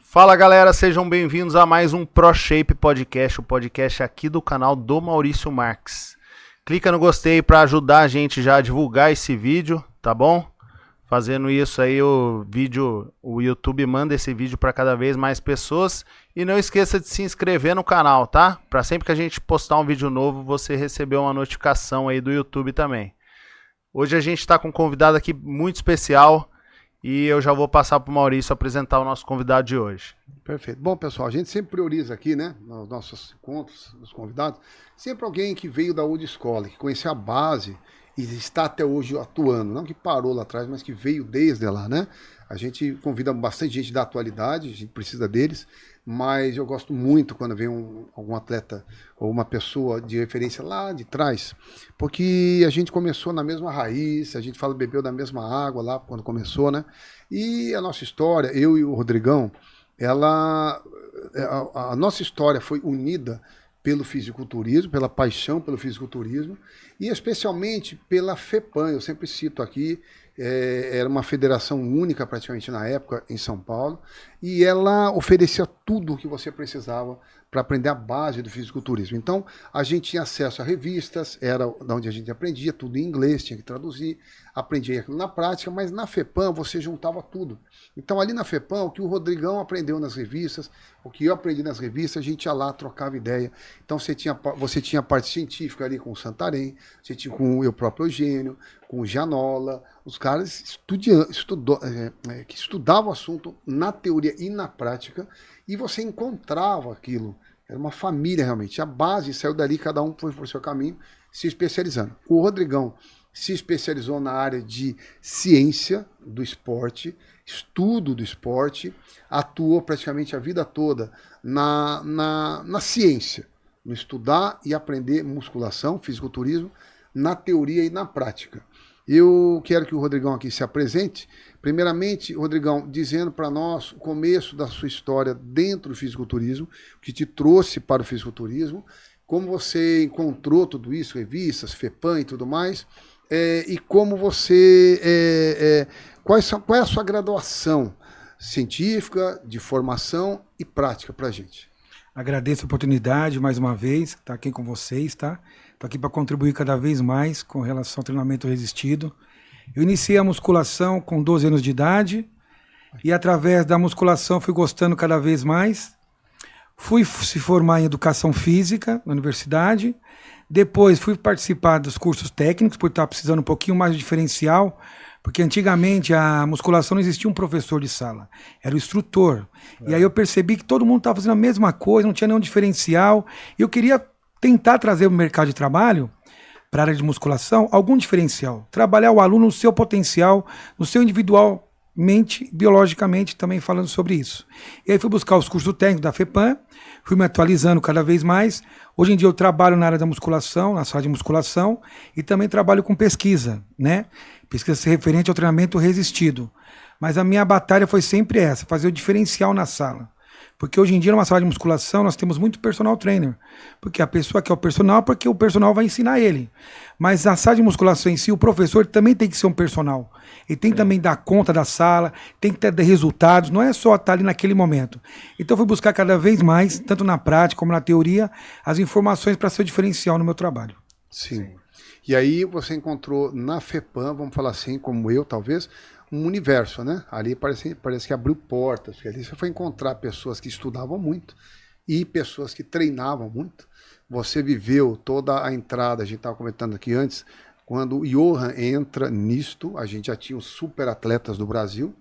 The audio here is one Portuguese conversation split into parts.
Fala galera, sejam bem-vindos a mais um ProShape Podcast, o podcast aqui do canal do Maurício Marques. Clica no gostei para ajudar a gente já a divulgar esse vídeo, tá bom? Fazendo isso aí o YouTube manda esse vídeo para cada vez mais pessoas. E não esqueça de se inscrever no canal, tá? Para sempre que a gente postar um vídeo novo, você receber uma notificação aí do YouTube também. Hoje a gente está com um convidado aqui muito especial. E eu já vou passar para o Maurício apresentar o nosso convidado de hoje. Perfeito. Bom, pessoal, a gente sempre prioriza aqui, né, nos nossos encontros, nos convidados, sempre alguém que veio da old escola, que conheceu a base e está até hoje atuando. Não que parou lá atrás, mas que veio desde lá, né? A gente convida bastante gente da atualidade, a gente precisa deles, mas eu gosto muito quando vem algum atleta ou uma pessoa de referência lá de trás, porque a gente começou na mesma raiz, a gente bebeu da mesma água lá quando começou, né? E a nossa história, eu e o Rodrigão, a nossa história foi unida pelo fisiculturismo, pela paixão pelo fisiculturismo e especialmente pela FEPAM. Eu sempre cito aqui, era uma federação única praticamente na época em São Paulo e ela oferecia tudo o que você precisava para aprender a base do fisiculturismo. Então a gente tinha acesso a revistas, era da onde a gente aprendia, tudo em inglês, tinha que traduzir, aprendia aquilo na prática, mas na FEPAM você juntava tudo. Então ali na FEPAM, o que o Rodrigão aprendeu nas revistas, o que eu aprendi nas revistas, a gente ia lá, trocava ideia. Então você tinha a parte científica ali com o Santarém, você tinha com o próprio Eugênio, com o Janola, os caras que estudavam o assunto na teoria e na prática, e você encontrava aquilo. Era uma família realmente. A base saiu dali, cada um foi por seu caminho, se especializando. O Rodrigão se especializou na área de ciência do esporte, estudo do esporte, atuou praticamente a vida toda na ciência, no estudar e aprender musculação, fisiculturismo, na teoria e na prática. Eu quero que o Rodrigão aqui se apresente. Primeiramente, Rodrigão, dizendo para nós o começo da sua história dentro do fisiculturismo, o que te trouxe para o fisiculturismo, como você encontrou tudo isso, revistas, FEPAM e tudo mais, e como você... qual é a sua graduação científica, de formação e prática para a gente? Agradeço a oportunidade, mais uma vez, estar aqui com vocês, tá? Estou aqui para contribuir cada vez mais com relação ao treinamento resistido. Eu iniciei a musculação com 12 anos de idade e através da musculação fui gostando cada vez mais. Fui se formar em educação física na universidade. Depois fui participar dos cursos técnicos por estar precisando um pouquinho mais de diferencial, porque antigamente a musculação não existia um professor de sala, era o instrutor. E aí eu percebi que todo mundo estava fazendo a mesma coisa, não tinha nenhum diferencial. E eu queria tentar trazer o mercado de trabalho para a área de musculação algum diferencial. Trabalhar o aluno no seu potencial, no seu individualmente, biologicamente, também falando sobre isso. E aí fui buscar os cursos técnicos da FEPAM, fui me atualizando cada vez mais. Hoje em dia eu trabalho na área da musculação, na sala de musculação, e também trabalho com pesquisa, né? Pesquisa referente ao treinamento resistido. Mas a minha batalha foi sempre essa, fazer o diferencial na sala. Porque hoje em dia, numa sala de musculação, nós temos muito personal trainer. Porque a pessoa quer o personal, porque o personal vai ensinar ele. Mas a sala de musculação em si, o professor também tem que ser um personal. Ele tem que também dar conta da sala, tem que ter resultados, não é só estar ali naquele momento. Então eu fui buscar cada vez mais, tanto na prática como na teoria, as informações para ser o diferencial no meu trabalho. Sim. E aí você encontrou na FEPAM, vamos falar assim, como eu talvez, um universo, né? Ali parece que abriu portas, porque ali você foi encontrar pessoas que estudavam muito e pessoas que treinavam muito. Você viveu toda a entrada, a gente estava comentando aqui antes, quando o Johan entra nisto, a gente já tinha os super atletas do Brasil,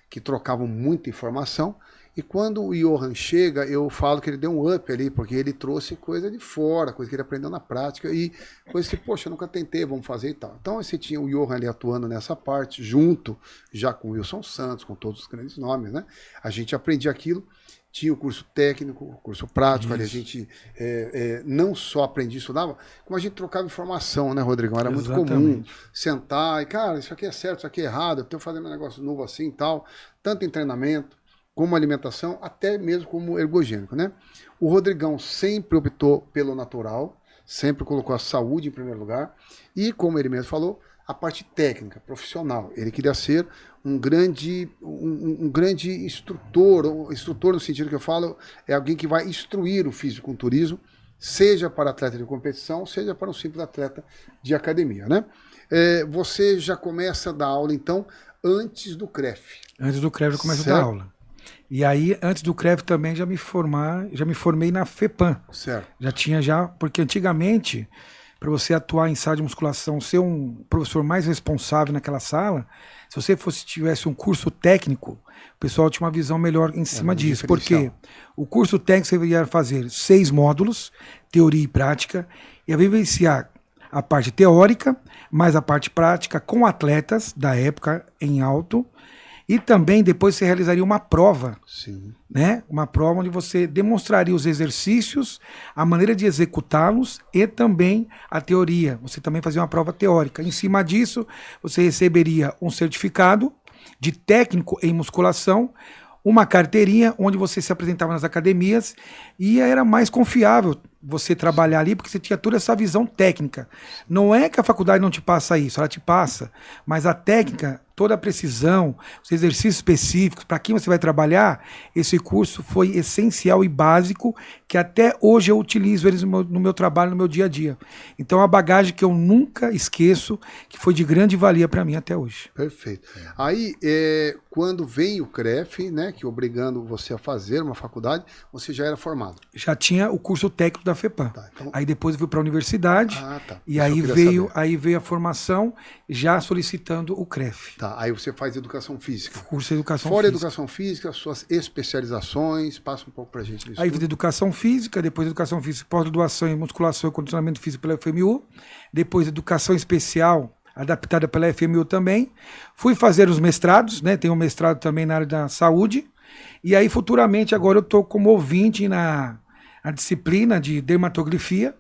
que trocavam muita informação, e quando o Johan chega, eu falo que ele deu um up ali, porque ele trouxe coisa de fora, coisa que ele aprendeu na prática, e coisa que, poxa, eu nunca tentei, vamos fazer e tal. Então você tinha o Johan ali atuando nessa parte, junto já com o Wilson Santos, com todos os grandes nomes, né? A gente aprendia aquilo, tinha o curso técnico, o curso prático, ali a gente não só aprendia e estudava, como a gente trocava informação, né, Rodrigão? Era muito comum sentar e, cara, isso aqui é certo, isso aqui é errado, eu estou fazendo um negócio novo assim e tal, tanto em treinamento, como alimentação, até mesmo como ergogênico, né? O Rodrigão sempre optou pelo natural, sempre colocou a saúde em primeiro lugar, e como ele mesmo falou, a parte técnica, profissional. Ele queria ser um grande instrutor, instrutor no sentido que eu falo, é alguém que vai instruir o fisiculturismo, seja para atleta de competição, seja para um simples atleta de academia, né? Você já começa a dar aula, então, antes do CREF. Antes do CREF eu começo Certo. a dar aula. E aí, antes do CREF também já me formei na FEPAM. Certo. Porque antigamente, para você atuar em sala de musculação, ser um professor mais responsável naquela sala, se você tivesse um curso técnico, o pessoal tinha uma visão melhor em cima disso. Porque o curso técnico você ia fazer 6 módulos, teoria e prática, e ia vivenciar a parte teórica, mais a parte prática com atletas da época em alto. E também depois você realizaria uma prova, Sim. né? Uma prova onde você demonstraria os exercícios, a maneira de executá-los e também a teoria. Você também fazia uma prova teórica. Em cima disso, você receberia um certificado de técnico em musculação, uma carteirinha onde você se apresentava nas academias e era mais confiável você trabalhar ali, porque você tinha toda essa visão técnica. Não é que a faculdade não te passa isso, ela te passa, mas a técnica, toda a precisão, os exercícios específicos, para quem você vai trabalhar, esse curso foi essencial e básico, que até hoje eu utilizo eles no meu trabalho, no meu dia a dia. Então, é uma bagagem que eu nunca esqueço, que foi de grande valia para mim até hoje. Perfeito. Aí, quando vem o CREF, né, que obrigando você a fazer uma faculdade, você já era formado. Já tinha o curso técnico da FEPAM. Tá, então... Aí depois eu fui para a universidade, tá. e aí veio a formação já solicitando o CREF. Tá, aí você faz educação física. Curso de educação Fora física. educação física, suas especializações, passa um pouco pra gente nisso. Aí fiz educação física, depois educação física, pós-graduação em musculação e condicionamento físico pela FMU, depois educação especial adaptada pela FMU também. Fui fazer os mestrados, né? Tenho um mestrado também na área da saúde. E aí futuramente agora eu estou como ouvinte na disciplina de dermatografia,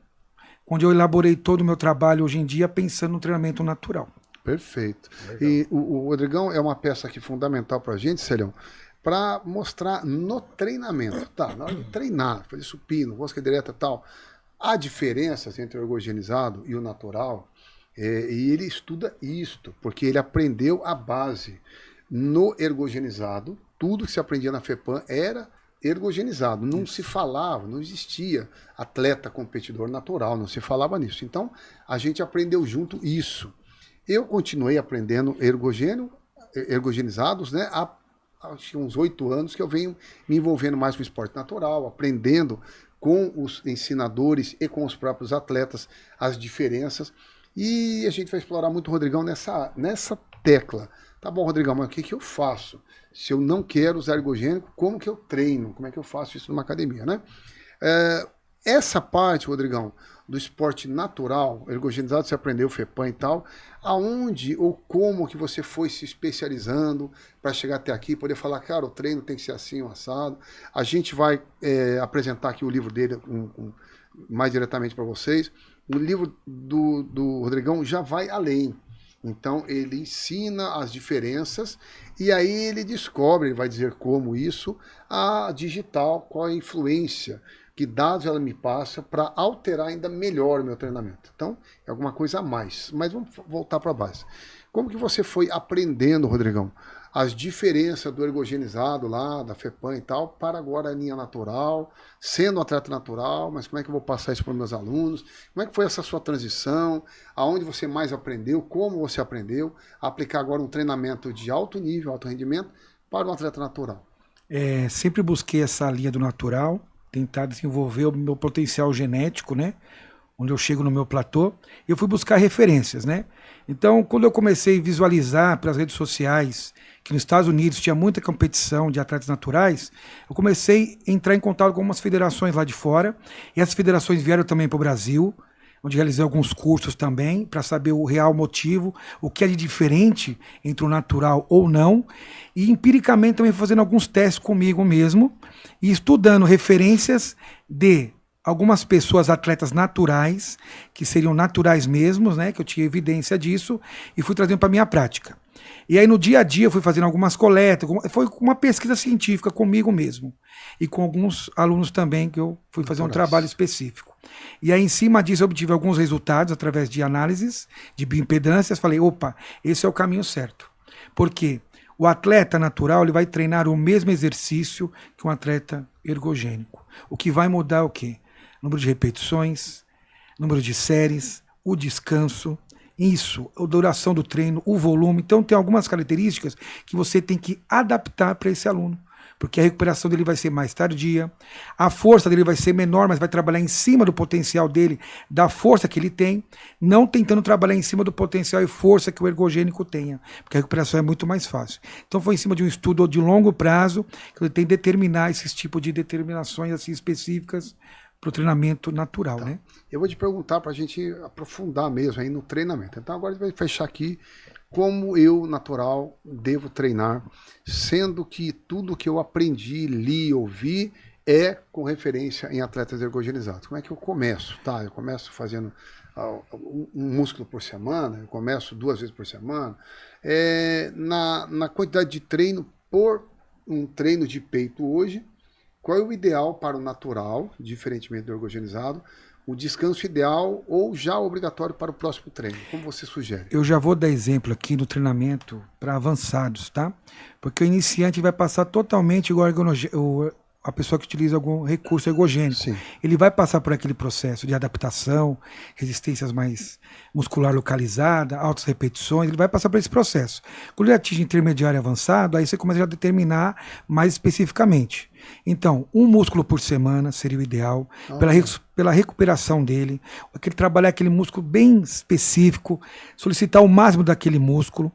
onde eu elaborei todo o meu trabalho hoje em dia pensando no treinamento natural. Perfeito. Legal. E o Rodrigão é uma peça aqui fundamental pra gente, Celião, para mostrar no treinamento, tá? Na hora de treinar, fazer supino, rosca direta e tal, há diferenças entre o ergogenizado e o natural, e ele estuda isto, porque ele aprendeu a base. No ergogenizado, tudo que se aprendia na FEPAM era ergogenizado, não se falava, não existia atleta competidor natural, não se falava nisso. Então, a gente aprendeu junto isso. Eu continuei aprendendo ergogenizados, né, há acho que uns 8 anos que eu venho me envolvendo mais com o esporte natural, aprendendo com os ensinadores e com os próprios atletas as diferenças. E a gente vai explorar muito o Rodrigão nessa tecla. Tá bom, Rodrigão, mas o que eu faço? Se eu não quero usar ergogênico, como que eu treino? Como é que eu faço isso numa academia, né? Essa parte, Rodrigão, do esporte natural, ergogenizado, você aprendeu FEPAM e tal, aonde ou como que você foi se especializando para chegar até aqui, poder falar, cara, o treino tem que ser assim, um assado. A gente vai apresentar aqui o livro dele mais diretamente para vocês. O livro do Rodrigão já vai além. Então ele ensina as diferenças e aí ele descobre, ele vai dizer como isso, a digital, qual a influência, que dados ela me passa para alterar ainda melhor o meu treinamento. Então é alguma coisa a mais. Mas vamos voltar para a base. Como que você foi aprendendo, Rodrigão, as diferenças do ergogenizado lá, da FEPAM e tal, para agora a linha natural, sendo um atleta natural, mas como é que eu vou passar isso para os meus alunos? Como é que foi essa sua transição? Aonde você mais aprendeu? Como você aprendeu a aplicar agora um treinamento de alto nível, alto rendimento, para um atleta natural? Sempre busquei essa linha do natural, tentar desenvolver o meu potencial genético, né? Onde eu chego no meu platô, eu fui buscar referências, né? Então, quando eu comecei a visualizar pelas redes sociais que nos Estados Unidos tinha muita competição de atletas naturais, eu comecei a entrar em contato com algumas federações lá de fora, e essas federações vieram também para o Brasil, onde realizei alguns cursos também, para saber o real motivo, o que é de diferente entre o natural ou não, e empiricamente também fazendo alguns testes comigo mesmo, e estudando referências de algumas pessoas, atletas naturais, que seriam naturais mesmos, né, que eu tinha evidência disso, e fui trazendo para a minha prática. E aí no dia a dia eu fui fazendo algumas coletas, foi uma pesquisa científica comigo mesmo, e com alguns alunos também, que eu fui fazer um trabalho específico. E aí, em cima disso, eu obtive alguns resultados através de análises de bioimpedâncias. Falei, opa, esse é o caminho certo. Por quê? O atleta natural ele vai treinar o mesmo exercício que um atleta ergogênico. O que vai mudar é o quê? Número de repetições, número de séries, o descanso, isso, a duração do treino, o volume. Então tem algumas características que você tem que adaptar para esse aluno. Porque a recuperação dele vai ser mais tardia, a força dele vai ser menor, mas vai trabalhar em cima do potencial dele, da força que ele tem, não tentando trabalhar em cima do potencial e força que o ergogênico tenha, porque a recuperação é muito mais fácil. Então foi em cima de um estudo de longo prazo que ele tem que determinar esses tipos de determinações assim, específicas para o treinamento natural. Né? Eu vou te perguntar para a gente aprofundar mesmo aí no treinamento. Então agora a gente vai fechar aqui como eu, natural, devo treinar, sendo que tudo que eu aprendi, li, ouvi, é com referência em atletas ergogenizados. Como é que eu começo? Tá, eu começo fazendo um músculo por semana, eu começo 2 vezes por semana. Na quantidade de treino por um treino de peito hoje, qual é o ideal para o natural, diferentemente do ergogenizado, o descanso ideal ou já obrigatório para o próximo treino? Como você sugere? Eu já vou dar exemplo aqui no treinamento para avançados, tá? Porque o iniciante vai passar totalmente igual a pessoa que utiliza algum recurso ergogênico. Sim. Ele vai passar por aquele processo de adaptação, resistências mais muscular localizada, altas repetições, ele vai passar por esse processo. Quando ele atinge intermediário e avançado, aí você começa a determinar mais especificamente. Então, um músculo por semana seria o ideal, pela recuperação dele, trabalhar aquele músculo bem específico, solicitar o máximo daquele músculo,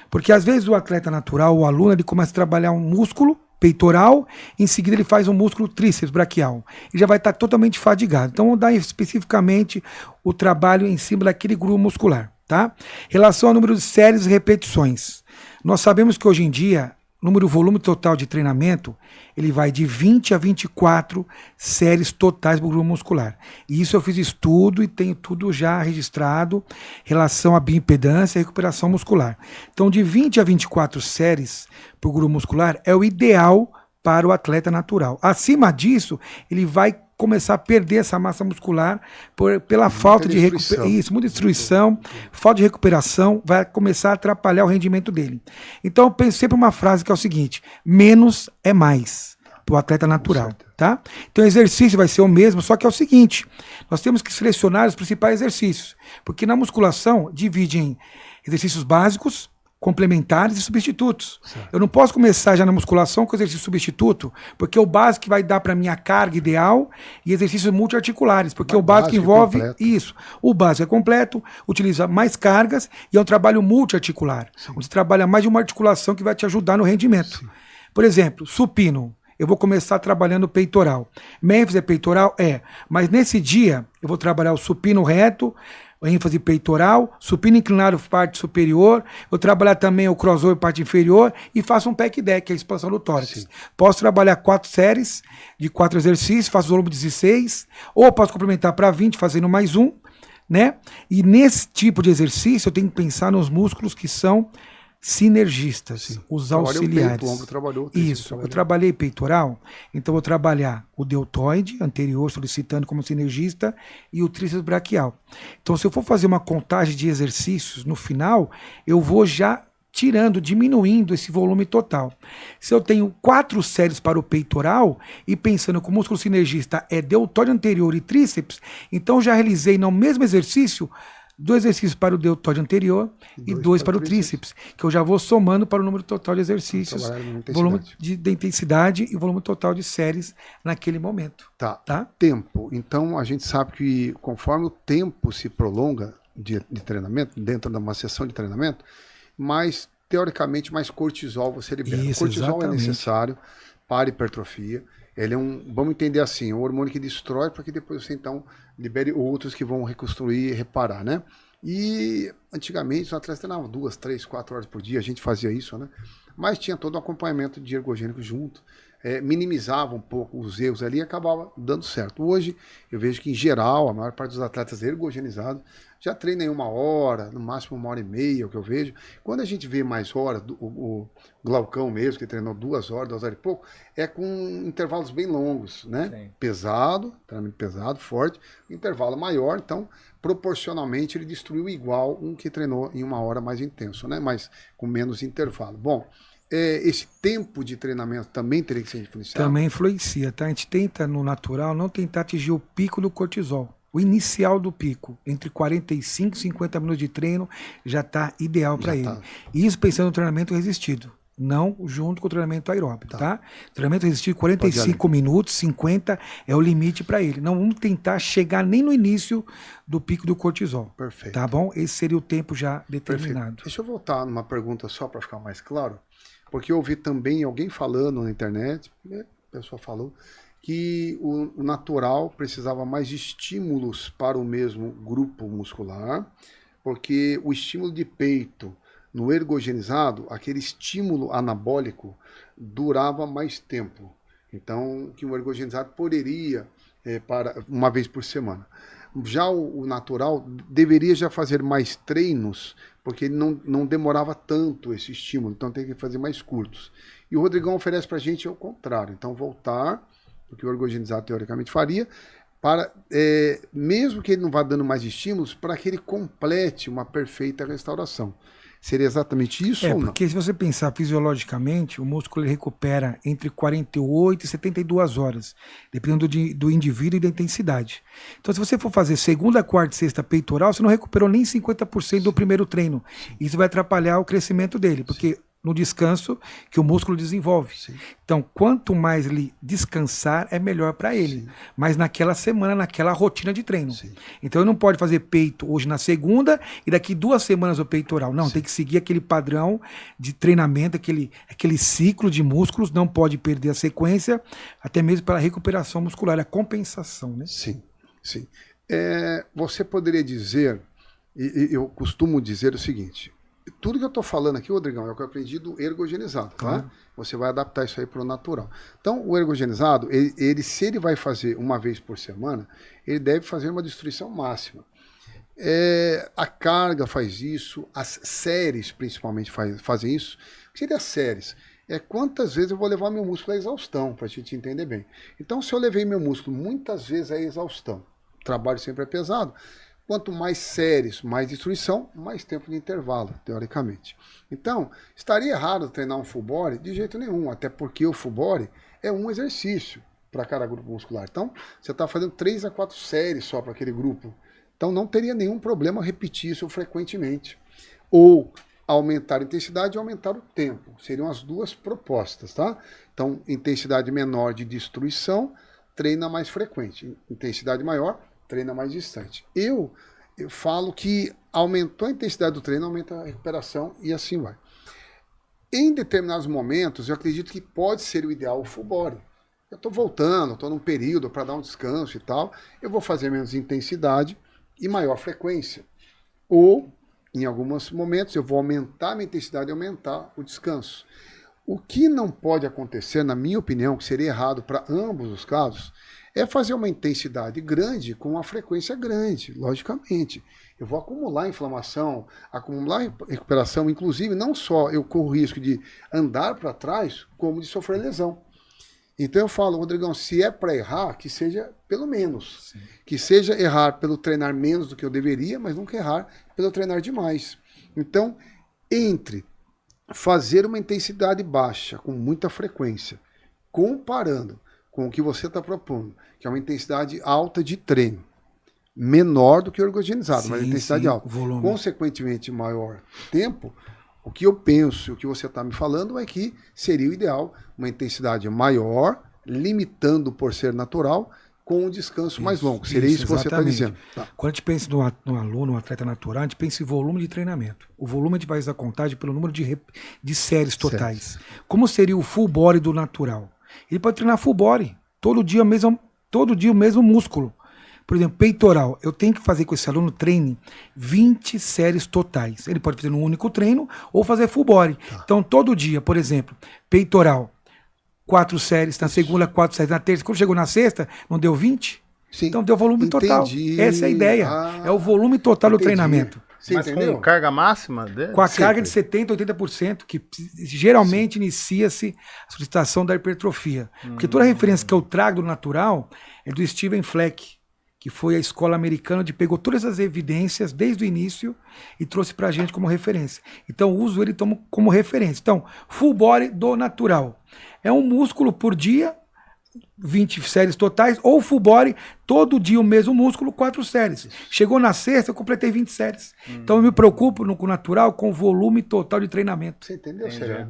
porque às vezes o atleta natural, o aluno, ele começa a trabalhar um músculo peitoral, em seguida ele faz um músculo tríceps braquial. Ele já vai estar totalmente fadigado. Então, vamos dar especificamente o trabalho em cima daquele grupo muscular. Tá? Relação ao número de séries e repetições. Nós sabemos que hoje em dia, o volume total de treinamento, ele vai de 20 a 24 séries totais para o grupo muscular. E isso eu fiz estudo e tenho tudo já registrado em relação à bioimpedância e recuperação muscular. Então, de 20 a 24 séries para o grupo muscular é o ideal para o atleta natural. Acima disso, ele vai começar a perder essa massa muscular pela falta de recuperação. Isso, muita destruição, falta de recuperação, vai começar a atrapalhar o rendimento dele. Então eu penso sempre uma frase que é o seguinte: menos é mais para o atleta natural. Tá? Então o exercício vai ser o mesmo, só que é o seguinte: nós temos que selecionar os principais exercícios, porque na musculação divide em exercícios básicos, complementares e substitutos. Certo. Eu não posso começar já na musculação com exercício substituto, porque o básico vai dar para mim a carga ideal e exercícios multiarticulares, porque o básico envolve isso. O básico é completo, utiliza mais cargas e é um trabalho multiarticular, onde você trabalha mais de uma articulação que vai te ajudar no rendimento. Sim. Por exemplo, supino. Eu vou começar trabalhando peitoral. Mênfise é peitoral? É. Mas nesse dia, eu vou trabalhar o supino reto, ênfase peitoral, supino inclinado parte superior, eu trabalhar também o crossover parte inferior e faço um pec deck, que é a expansão do tórax. Sim. Posso trabalhar 4 séries de 4 exercícios, faço volume 16, ou posso complementar para 20 fazendo mais um, né? E nesse tipo de exercício eu tenho que pensar nos músculos que são sinergistas, sim, os auxiliares. O ombro trabalhou, isso, eu trabalhei peitoral, então vou trabalhar o deltoide anterior, solicitando como sinergista, e o tríceps braquial. Então, se eu for fazer uma contagem de exercícios no final, eu vou já diminuindo esse volume total. Se eu tenho 4 séries para o peitoral, e pensando que o músculo sinergista é deltoide anterior e tríceps, então já realizei no mesmo exercício 2 exercícios para o deltoide anterior e 2 para o tríceps, que eu já vou somando para o número total de exercícios, volume de intensidade e volume total de séries naquele momento. Tá? Tempo. Então, a gente sabe que conforme o tempo se prolonga de treinamento, dentro de uma sessão de treinamento, mais, teoricamente, mais cortisol você libera. Isso, cortisol exatamente. É necessário para a hipertrofia. Ele é vamos entender assim, um hormônio que destrói para que depois você então libere outros que vão reconstruir e reparar, né? E antigamente os atletas treinavam 2, 3, 4 horas por dia, a gente fazia isso, né? Mas tinha todo o acompanhamento de ergogênico junto. minimizava um pouco os erros ali e acabava dando certo. Hoje, eu vejo que, em geral, a maior parte dos atletas ergogenizados já treina em 1 hora, no máximo 1h30, é o que eu vejo. Quando a gente vê mais horas, o Glaucão mesmo, que treinou 2 horas, 2 horas e pouco, é com intervalos bem longos, né? Sim. Pesado, treinamento pesado, forte, intervalo maior, então, proporcionalmente, ele destruiu igual um que treinou em 1 hora mais intenso, né? Mas com menos intervalo. Bom, esse tempo de treinamento também teria que ser influenciado? Também influencia, tá? A gente tenta, no natural, não tentar atingir o pico do cortisol. O inicial do pico, entre 45 e 50 minutos de treino, já está ideal para ele. Isso pensando no treinamento resistido, não junto com o treinamento aeróbico, tá? Treinamento resistido, 45 minutos, 50 é o limite para ele. Não vamos tentar chegar nem no início do pico do cortisol. Perfeito. Tá bom? Esse seria o tempo já determinado. Perfeito. Deixa eu voltar numa pergunta só para ficar mais claro, porque eu ouvi também alguém falando na internet, a pessoa falou, que o natural precisava mais de estímulos para o mesmo grupo muscular, porque o estímulo de peito no ergogenizado, aquele estímulo anabólico, durava mais tempo. Então, que o ergogenizado poderia para uma vez por semana. Já o natural deveria já fazer mais treinos, porque ele não demorava tanto esse estímulo, então tem que fazer mais curtos. E o Rodrigão oferece para a gente o contrário, então voltar, o que o ergogenizado teoricamente faria, para, mesmo que ele não vá dando mais estímulos, para que ele complete uma perfeita restauração. Seria exatamente isso ou não? Porque se você pensar fisiologicamente, o músculo ele recupera entre 48 e 72 horas, dependendo do indivíduo e da intensidade. Então, se você for fazer segunda, quarta e sexta peitoral, você não recuperou nem 50% do primeiro treino. Isso vai atrapalhar o crescimento dele, porque no descanso que o músculo desenvolve. Sim. Então, quanto mais ele descansar, é melhor para ele. Sim. Mas naquela semana, naquela rotina de treino. Sim. Então, ele não pode fazer peito hoje na segunda e daqui 2 semanas o peitoral. Não, tem que seguir aquele padrão de treinamento, aquele ciclo de músculos, não pode perder a sequência, até mesmo pela recuperação muscular, a compensação, né? Sim, sim. Você poderia dizer, e eu costumo dizer o seguinte, tudo que eu estou falando aqui, Rodrigão, é o que eu aprendi do ergogenizado, tá? Você vai adaptar isso aí para o natural. Então, o ergogenizado, se ele vai fazer uma vez por semana, ele deve fazer uma destruição máxima. A carga faz isso, as séries principalmente fazem isso. O que seria as séries? Quantas vezes eu vou levar meu músculo à exaustão, para a gente entender bem. Então, se eu levei meu músculo muitas vezes à exaustão, o trabalho sempre é pesado, quanto mais séries, mais destruição, mais tempo de intervalo, teoricamente. Então, estaria errado treinar um full body? De jeito nenhum, até porque o full body é um exercício para cada grupo muscular. Então, você está fazendo 3 a 4 séries só para aquele grupo. Então, não teria nenhum problema repetir isso frequentemente. Ou aumentar a intensidade e aumentar o tempo. Seriam as duas propostas, tá? Então, intensidade menor de destruição, treina mais frequente. Intensidade maior, treina mais distante. Eu falo que aumentou a intensidade do treino, aumenta a recuperação e assim vai. Em determinados momentos, eu acredito que pode ser o ideal o full body. Eu estou voltando, estou num período para dar um descanso e tal, eu vou fazer menos intensidade e maior frequência. Ou, em alguns momentos, eu vou aumentar a minha intensidade e aumentar o descanso. O que não pode acontecer, na minha opinião, que seria errado para ambos os casos, é fazer uma intensidade grande com uma frequência grande, logicamente. Eu vou acumular inflamação, acumular recuperação, inclusive não só eu corro o risco de andar para trás, como de sofrer lesão. Então eu falo, Rodrigão, se é para errar, que seja pelo menos. Sim. Que seja errar pelo treinar menos do que eu deveria, mas nunca errar pelo treinar demais. Então, entre fazer uma intensidade baixa, com muita frequência, comparando com o que você está propondo, que é uma intensidade alta de treino, menor do que o ergogenizado, mas a intensidade alta, volume. Consequentemente maior tempo, o que eu penso, o que você está me falando é que seria o ideal uma intensidade maior, limitando por ser natural, com um descanso mais longo. Seria isso que você está dizendo. Tá. Quando a gente pensa no aluno, no atleta natural, a gente pensa em volume de treinamento. O volume a gente vai fazer a contagem pelo número de séries totais. Como seria o full body do natural? Ele pode treinar full body, todo dia o mesmo músculo. Por exemplo, peitoral, eu tenho que fazer com esse aluno treine 20 séries totais. Ele pode fazer num único treino ou fazer full body. Tá. Então, todo dia, por exemplo, peitoral, 4 séries, na segunda 4 séries, na terça. Quando chegou na sexta, não deu 20? Sim. Então deu volume total. Essa é a ideia. É o volume total do treinamento. Você Mas entendeu? com carga máxima dele? Com a carga de 70%, 80%, que geralmente inicia-se a solicitação da hipertrofia. Porque toda a referência que eu trago do natural é do Steven Fleck, que foi a escola americana que pegou todas as evidências desde o início e trouxe pra gente como referência. Então eu uso ele como referência. Então, full body do natural. É um músculo por dia, 20 séries totais, ou full body, todo dia o mesmo músculo, 4 séries. Chegou na sexta, eu completei 20 séries. Então eu me preocupo com o natural, com o volume total de treinamento. Você entendeu, Sérgio?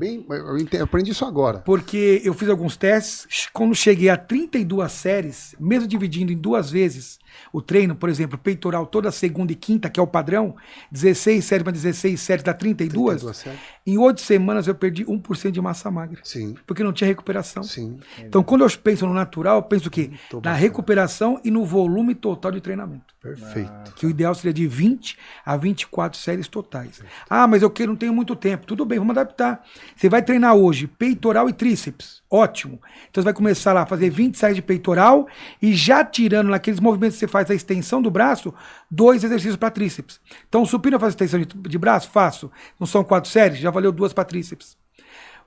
Eu aprendi isso agora. Porque eu fiz alguns testes, quando cheguei a 32 séries, mesmo dividindo em 2 vezes o treino, por exemplo, peitoral toda segunda e quinta, que é o padrão, 16 séries para 16 séries dá 32, em 8 semanas eu perdi 1% de massa magra. Sim. Porque não tinha recuperação. Sim. Então quando eu penso no natural, eu penso o quê? Na recuperação e no volume total de treinamento. Perfeito. Que o ideal seria de 20 a 24 séries totais. Ah, mas eu não tenho muito tempo. Tudo bem, vamos adaptar. Você vai treinar hoje peitoral e tríceps. Ótimo. Então você vai começar lá a fazer 20 séries de peitoral e já tirando naqueles movimentos que você faz a extensão do braço, 2 exercícios para tríceps. Então o supino eu faço extensão de braço? Faço. Não são 4 séries? Já valeu 2 para tríceps.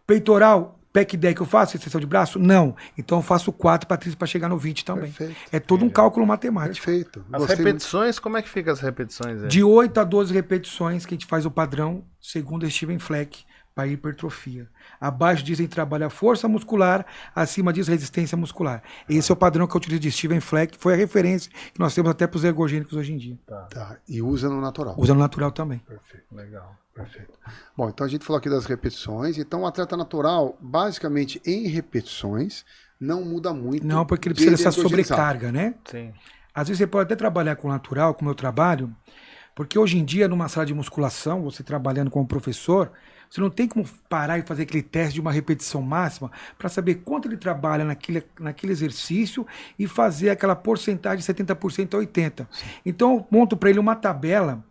Peitoral, pec deck eu faço extensão de braço? Não. Então eu faço 4 para tríceps para chegar no 20 também. Perfeito. É todo um cálculo matemático. Perfeito. As repetições, como é que fica as repetições aí? De 8 a 12 repetições que a gente faz o padrão, segundo Steven Fleck, para hipertrofia. Abaixo disso a gente trabalha força muscular, acima disso resistência muscular. Esse é o padrão que eu utilizo de Steven Fleck, foi a referência que nós temos até para os ergogênicos hoje em dia. Tá. E usa no natural. Usa no natural também. Perfeito. Legal. Perfeito. Bom, então a gente falou aqui das repetições. Então o atleta natural, basicamente em repetições, não muda muito. Não, porque ele precisa dessa ergogenizado. sobrecarga, né? Sim. Às vezes você pode até trabalhar com o natural, como eu trabalho, porque hoje em dia, numa sala de musculação, você trabalhando como professor, você não tem como parar e fazer aquele teste de uma repetição máxima para saber quanto ele trabalha naquele exercício e fazer aquela porcentagem de 70% a 80%. Então eu monto para ele uma tabela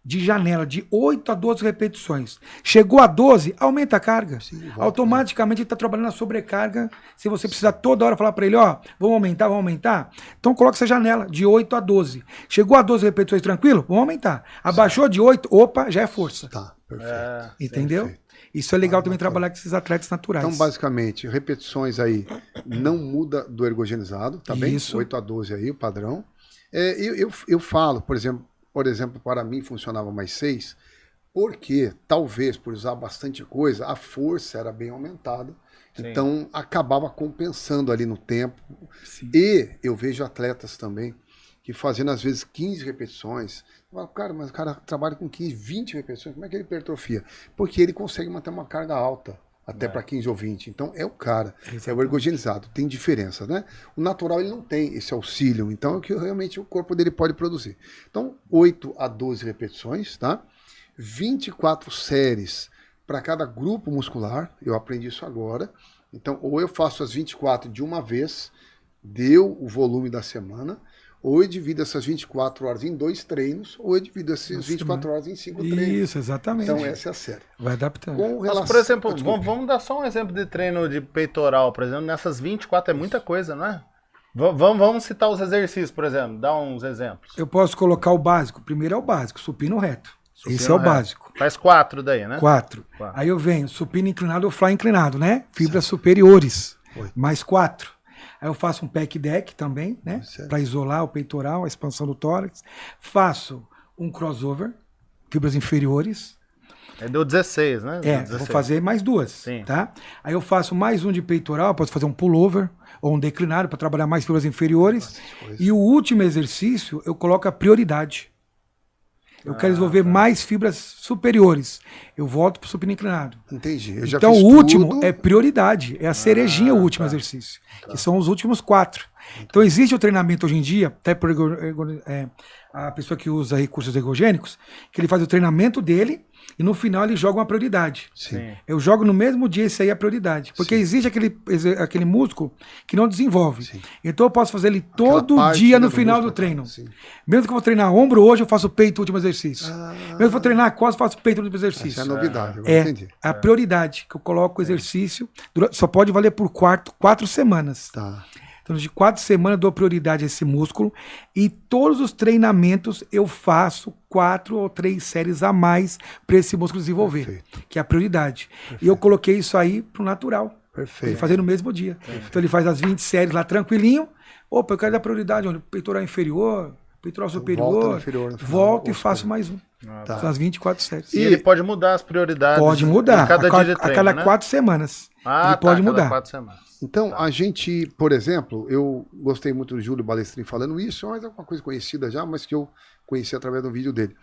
de janela de 8 a 12 repetições. Chegou a 12, aumenta a carga. Sim, automaticamente ele está trabalhando na sobrecarga. Se você precisar toda hora falar para ele, ó, vamos aumentar. Então coloca essa janela de 8 a 12. Chegou a 12 repetições tranquilo? Vamos aumentar. Abaixou de 8, opa, já é força. Tá, perfeito. Entendeu? Perfeito. Isso é legal também trabalhar com esses atletas naturais. Então, basicamente, repetições aí não muda do ergogenizado, tá bem? Isso. 8 a 12 aí, o padrão. Eu falo, por exemplo, para mim funcionava mais 6, porque talvez por usar bastante coisa, a força era bem aumentada. Sim. Então acabava compensando ali no tempo. Sim. E eu vejo atletas também que fazendo às vezes 15 repetições. Cara, mas o cara trabalha com 15, 20 repetições, como é que ele hipertrofia? Porque ele consegue manter uma carga alta. Até para 15 ou 20. Então é o cara, é o ergogenizado, tem diferença, né? O natural ele não tem esse auxílio, então é o que realmente o corpo dele pode produzir. Então 8 a 12 repetições, tá? 24 séries para cada grupo muscular, eu aprendi isso agora. Então ou eu faço as 24 de uma vez, deu o volume da semana, ou eu divido essas 24 horas em 2 treinos, ou eu divido essas 24 horas em 5 treinos. Isso, exatamente. Então essa é a série. Vai adaptando. Com relação... Mas, por exemplo, vamos dar só um exemplo de treino de peitoral, por exemplo. Nessas 24 é muita coisa, não é? Vamos citar os exercícios, por exemplo. Dá uns exemplos. Eu posso colocar o básico. Primeiro é o básico, supino reto. Esse é o básico. Faz 4 daí, né? 4. Aí eu venho supino inclinado ou fly inclinado, né? Fibras superiores. Mais 4. Aí eu faço um pec deck também, né? Para isolar o peitoral, a expansão do tórax. Faço um crossover, fibras inferiores. Aí deu 16, né? Deu 16. Vou fazer mais 2, sim. Tá? Aí eu faço mais um de peitoral, posso fazer um pullover ou um declinado para trabalhar mais fibras inferiores. E o último exercício, eu coloco a prioridade. Eu quero desenvolver mais fibras superiores. Eu volto para o supino inclinado. Entendi. Eu já então fiz o último tudo. É prioridade. É a cerejinha o último exercício. Que são os últimos 4. Então existe o treinamento hoje em dia, até por a pessoa que usa recursos ergogênicos, que ele faz o treinamento dele e no final ele joga uma prioridade. Sim. Eu jogo no mesmo dia esse aí a prioridade. Porque existe aquele músculo que não desenvolve. Sim. Então eu posso fazer ele Aquela todo parte, dia né, no final do músculo. treino. Sim. Mesmo que eu vou treinar ombro hoje, eu faço peito, último exercício. Mesmo que eu vou treinar costas, eu faço peito, último exercício. Essa é a novidade, agora É entendi. a prioridade que eu coloco o exercício. Só pode valer por 4 semanas. Tá. Então, de 4 semanas eu dou prioridade a esse músculo e todos os treinamentos eu faço 4 ou 3 séries a mais para esse músculo desenvolver, Perfeito. que é a prioridade. E eu coloquei isso aí pro natural, Perfeito. ele fazer no mesmo dia. Então ele faz as 20 séries lá tranquilinho. Opa, eu quero dar prioridade onde? Peitoral inferior, peitoral superior, volta no inferior no final, volto e ou faço superior. mais um. Tá. São as 24 séries. E ele pode mudar as prioridades. Pode mudar. em cada dia de treino, a cada né? 4 semanas. Ah, ele pode a cada mudar. 4 semanas. Então, a gente, por exemplo, eu gostei muito do Júlio Balestrin falando isso, mas é uma coisa conhecida já, mas que eu conheci através do vídeo dele.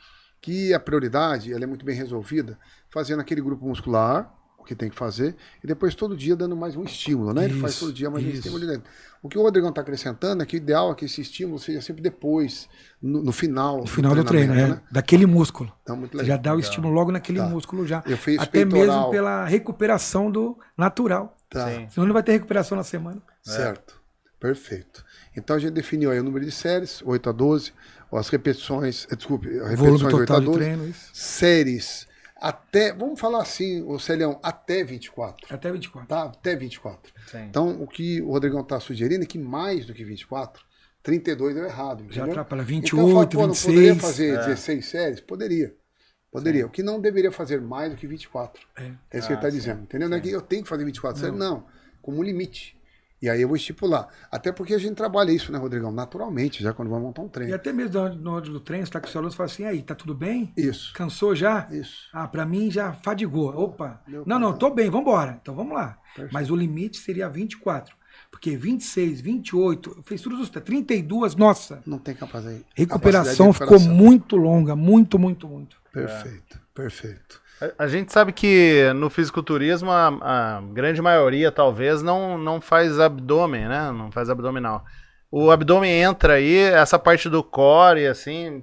Que a prioridade, ela é muito bem resolvida, fazendo aquele grupo muscular, o que tem que fazer, e depois todo dia dando mais um estímulo, né? Ele faz todo dia mais um estímulo ali dentro. O que o Rodrigão está acrescentando é que o ideal é que esse estímulo seja sempre depois, no final. No final do treino, né? daquele músculo. Então, muito Você legal. já dá o estímulo logo naquele Tá. músculo já. Eu fiz Até peitoral. mesmo pela recuperação do natural. Tá. Sim. Senão não vai ter recuperação na semana. Certo. Perfeito. Então a gente definiu aí o número de séries, 8 a 12, as repetições, repetições Volume 8 a total de 12, treino, isso. séries até, vamos falar assim, ô Celião, até 24. Até 24. Tá? Até 24. Sim. Então o que o Rodrigão está sugerindo é que mais do que 24, 32 deu errado. Já entendeu? atrapalha. Então, 28, não 26. poderia fazer 16 séries? Poderia. Poderia. O que não deveria fazer mais do que 24. É isso que ele está dizendo. Entendeu? Não é que eu tenho que fazer 24 séries, não. Como limite. E aí eu vou estipular. Até porque a gente trabalha isso, né, Rodrigão? Naturalmente, já quando vai montar um E treino. até mesmo na hora do treino, você tá com o seu aluno e fala assim, aí, tá tudo bem? Isso. Cansou já? Isso. Ah, pra mim já fadigou. Opa. Meu Não, tô bem, vambora. Então vamos lá. Perfeito. Mas o limite seria 24. Porque 26, 28, fez tudo os 32, nossa. Não tem capacidade. Recuperação capacidade de ficou muito longa, muito. Perfeito, perfeito. A gente sabe que no fisiculturismo a grande maioria talvez não faz abdômen, né? Não faz abdominal. O abdômen entra aí, essa parte do core, assim,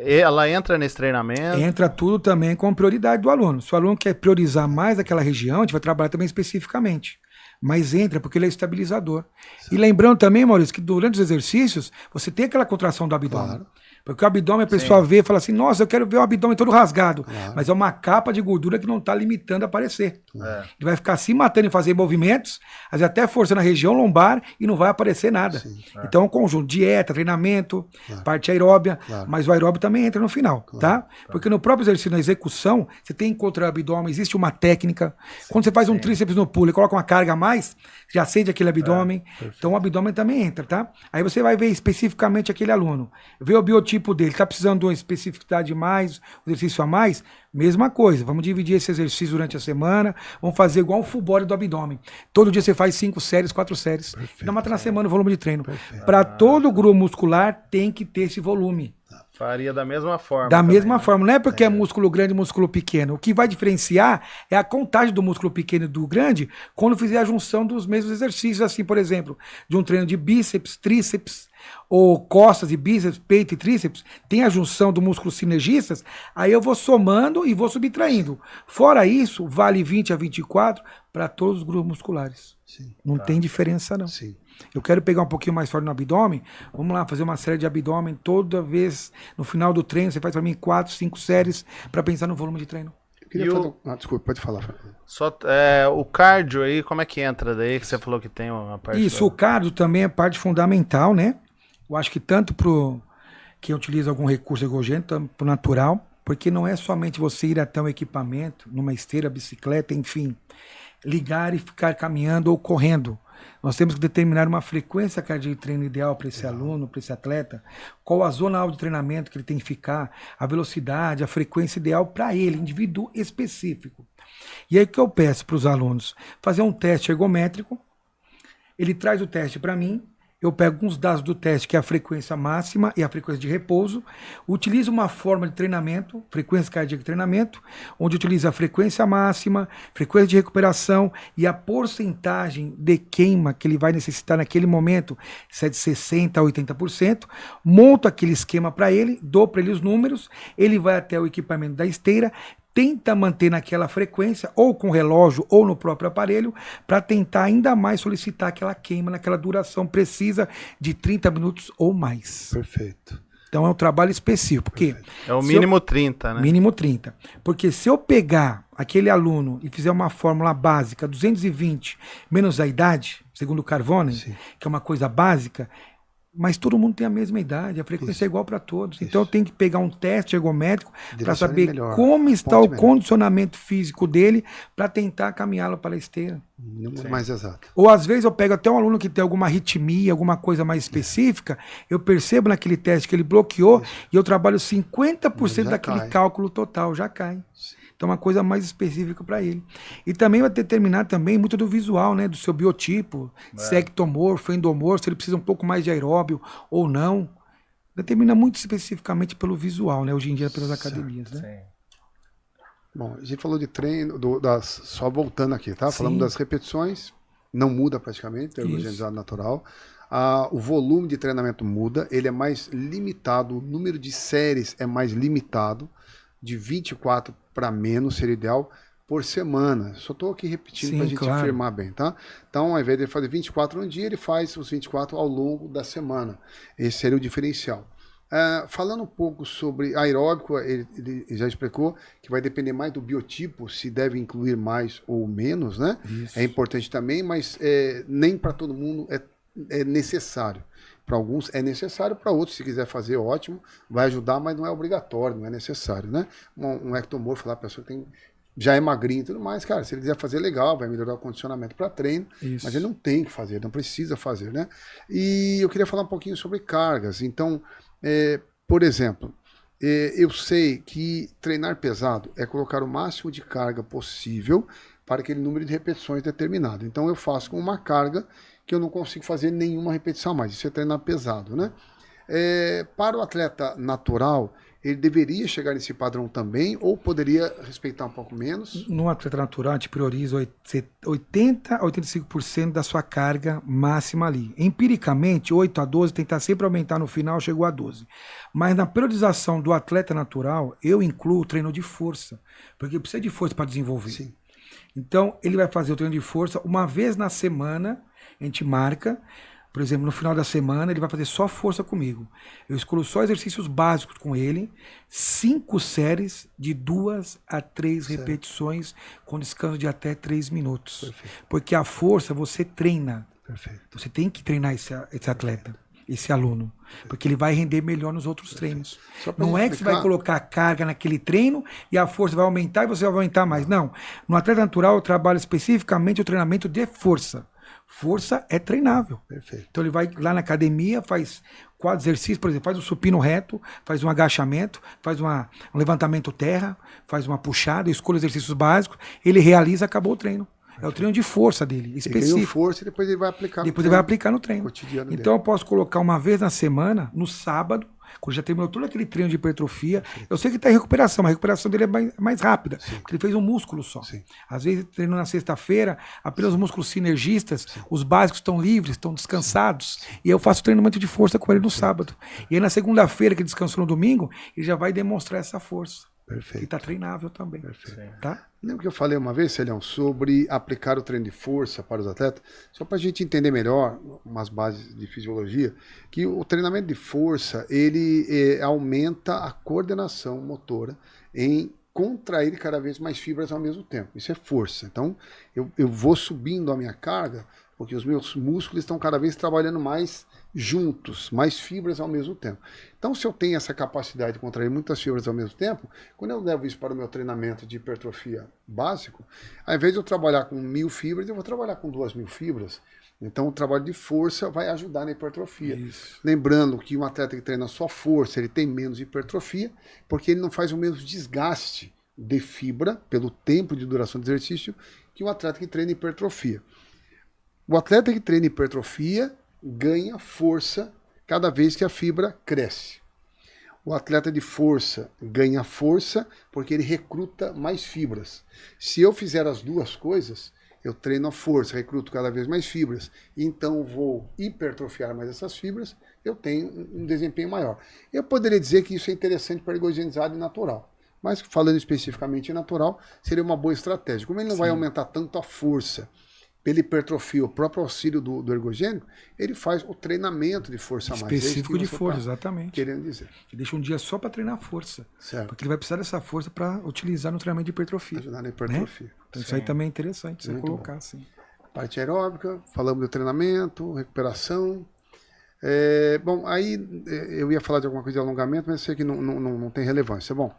ela entra nesse treinamento. Entra tudo também com prioridade do aluno. Se o aluno quer priorizar mais aquela região, a gente vai trabalhar também especificamente. Mas entra porque ele é estabilizador. Sim. E lembrando também, Maurício, que durante os exercícios, você tem aquela contração do abdômen. Claro. Porque o abdômen a pessoa vê e fala assim, nossa, eu quero ver o abdômen todo rasgado. Claro. Mas é uma capa de gordura que não está limitando a aparecer. Ele vai ficar se matando em fazer movimentos, às vezes até forçando a região lombar e não vai aparecer nada. Então é um conjunto, dieta, treinamento, parte aeróbia, mas o aeróbio também entra no final, tá? Porque no próprio exercício, na execução, você tem que encontrar o abdômen, existe uma técnica. Quando você faz um tríceps no pulo e coloca uma carga a mais, já acende aquele abdômen. Então o abdômen também entra, tá? Aí você vai ver especificamente aquele aluno, ver o biotipo dele, tá precisando de uma especificidade mais, um exercício a mais, mesma coisa, vamos dividir esse exercício durante a semana, vamos fazer igual um full body do abdômen. Todo dia você faz 5 séries, 4 séries, ainda mata na semana o volume de treino. Para todo grupo muscular tem que ter esse volume. Faria da mesma forma. Da mesma forma, não é porque é músculo grande e músculo pequeno. O que vai diferenciar é a contagem do músculo pequeno e do grande quando fizer a junção dos mesmos exercícios, assim, por exemplo, de um treino de bíceps, tríceps, ou costas e bíceps, peito e tríceps, tem a junção do músculo sinergistas, aí eu vou somando e vou subtraindo. Fora isso, vale 20 a 24 para todos os grupos musculares. Sim. Não tem diferença, não. Sim. Eu quero pegar um pouquinho mais forte no abdômen, vamos lá, fazer uma série de abdômen toda vez, no final do treino, você faz para mim 4, 5 séries para pensar no volume de treino. Eu queria fazer... desculpa, pode falar. Só, o cardio aí, como é que entra daí, que você falou que tem uma parte... Isso, o cardio também é parte fundamental, né? Eu acho que tanto para quem utiliza algum recurso ergogênico, tanto para o natural, porque não é somente você ir até um equipamento, numa esteira, bicicleta, enfim, ligar e ficar caminhando ou correndo. Nós temos que determinar uma frequência cardíaca de treino ideal para esse aluno, para esse atleta, qual a zona alta de treinamento que ele tem que ficar, a velocidade, a frequência ideal para ele, indivíduo específico. E aí o que eu peço para os alunos? Fazer um teste ergométrico, ele traz o teste para mim, eu pego alguns dados do teste, que é a frequência máxima e a frequência de repouso, utilizo uma forma de treinamento, frequência cardíaca de treinamento, onde utiliza a frequência máxima, frequência de recuperação e a porcentagem de queima que ele vai necessitar naquele momento, se é de 60% a 80%, monto aquele esquema para ele, dou para ele os números, ele vai até o equipamento da esteira, tenta manter naquela frequência, ou com relógio, ou no próprio aparelho, para tentar ainda mais solicitar aquela queima naquela duração precisa de 30 minutos ou mais. Perfeito. Então é um trabalho específico. Porque É o mínimo 30, né? Mínimo 30. Porque se eu pegar aquele aluno e fizer uma fórmula básica, 220 menos a idade, segundo o Carvone, Sim. que é uma coisa básica, mas todo mundo tem a mesma idade, a frequência é igual para todos. Então eu tenho que pegar um teste ergométrico para saber melhor, como está o melhor. condicionamento físico dele para tentar caminhá-lo para a esteira. Mais exato. Ou às vezes eu pego até um aluno que tem alguma arritmia, alguma coisa mais específica, eu percebo naquele teste que ele bloqueou e eu trabalho 50% Já daquele cai. cálculo total, já cai. Então é uma coisa mais específica para ele. E também vai determinar também muito do visual, né? Do seu biotipo, se é ectomorfo, endomorfo, se ele precisa um pouco mais de aeróbio ou não. Determina muito especificamente pelo visual, né? Hoje em dia pelas academias, né? Sim. Bom, a gente falou de treino, só voltando aqui, tá? Sim. Falamos das repetições, não muda praticamente, é ergogenizado natural. O volume de treinamento muda, ele é mais limitado, o número de séries é mais limitado, de 24 para menos seria ideal por semana. Só estou aqui repetindo para a gente afirmar bem, tá? Então, ao invés de ele fazer 24 um dia, ele faz os 24 ao longo da semana. Esse seria o diferencial. Falando um pouco sobre aeróbico, ele já explicou que vai depender mais do biotipo, se deve incluir mais ou menos, né? Isso. É importante também, mas nem para todo mundo é necessário. Para alguns é necessário, para outros, se quiser fazer, ótimo, vai ajudar, mas não é obrigatório, não é necessário, né? Um ectomorfo lá, a pessoa já é magrinho e tudo mais, cara, se ele quiser fazer, legal, vai melhorar o condicionamento para treino, mas ele não tem que fazer, não precisa fazer, né? E eu queria falar um pouquinho sobre cargas. Então, por exemplo, eu sei que treinar pesado é colocar o máximo de carga possível para aquele número de repetições determinado. Então eu faço com uma carga que eu não consigo fazer nenhuma repetição mais. Isso é treinar pesado, né? Para o atleta natural, ele deveria chegar nesse padrão também ou poderia respeitar um pouco menos? No atleta natural, a gente prioriza 80% a 85% da sua carga máxima ali. Empiricamente, 8 a 12, tentar sempre aumentar no final, chegou a 12. Mas na priorização do atleta natural, eu incluo o treino de força, porque precisa de força para desenvolver. Sim. Então, ele vai fazer o treino de força uma vez na semana, a gente marca. Por exemplo, no final da semana, ele vai fazer só força comigo. Eu escolho só exercícios básicos com ele, 5 séries de 2 a 3 repetições, com descanso de até 3 minutos. Perfeito. Porque a força você treina. Perfeito. Você tem que treinar esse atleta, esse aluno, porque ele vai render melhor nos outros treinos. Não é que você vai colocar carga naquele treino e a força vai aumentar e você vai aumentar mais. Não. No atleta natural, eu trabalho especificamente o treinamento de força. Força é treinável. Perfeito. Então ele vai lá na academia, faz 4 exercícios, por exemplo, faz um supino reto, faz um agachamento, faz um levantamento terra, faz uma puxada, escolhe exercícios básicos, ele realiza, acabou o treino. Perfeito. É o treino de força dele, específico. Ele ganhou força e depois ele vai aplicar ele vai aplicar no treino. Cotidiano então dele. eu posso colocar uma vez na semana, no sábado, quando já terminou todo aquele treino de hipertrofia. Eu sei que está em recuperação, mas a recuperação dele é mais rápida, porque ele fez um músculo só. Sim. Às vezes ele treinou na sexta-feira, apenas os músculos sinergistas, os básicos estão livres, estão descansados, e eu faço treinamento de força com ele no sábado. E aí na segunda-feira, que descansou no domingo, ele já vai demonstrar essa força. Perfeito. E está treinável também. Perfeito. Tá? Lembra que eu falei uma vez, Celião, sobre aplicar o treino de força para os atletas? Só para a gente entender melhor, umas bases de fisiologia, que o treinamento de força, ele aumenta a coordenação motora em contrair cada vez mais fibras ao mesmo tempo. Isso é força. Então, eu vou subindo a minha carga, porque os meus músculos estão cada vez trabalhando mais juntos, mais fibras ao mesmo tempo. Então, se eu tenho essa capacidade de contrair muitas fibras ao mesmo tempo, quando eu levo isso para o meu treinamento de hipertrofia básico, ao invés de eu trabalhar com 1000 fibras, eu vou trabalhar com 2000 fibras. Então, o trabalho de força vai ajudar na hipertrofia. Isso. Lembrando que um atleta que treina só força, ele tem menos hipertrofia, porque ele não faz o mesmo desgaste de fibra, pelo tempo de duração do exercício, que um atleta que treina hipertrofia. O atleta que treina hipertrofia ganha força cada vez que a fibra cresce. O atleta de força ganha força porque ele recruta mais fibras. Se eu fizer as duas coisas, eu treino a força, recruto cada vez mais fibras, então vou hipertrofiar mais essas fibras, eu tenho um desempenho maior. Eu poderia dizer que isso é interessante para ergogenizado e natural. Mas falando especificamente em natural, seria uma boa estratégia. Como ele não vai Sim. aumentar tanto a força pela hipertrofia, o próprio auxílio do ergogênico, ele faz o treinamento de força a mais. Específico de força, tá exatamente. querendo dizer. Ele deixa um dia só para treinar força. Certo. Porque ele vai precisar dessa força para utilizar no treinamento de hipertrofia. Ajudar na hipertrofia. Então isso aí também é interessante você Muito colocar bom. assim. Parte aeróbica, falamos do treinamento, recuperação. Bom, aí eu ia falar de alguma coisa de alongamento, mas eu sei que não tem relevância. Bom,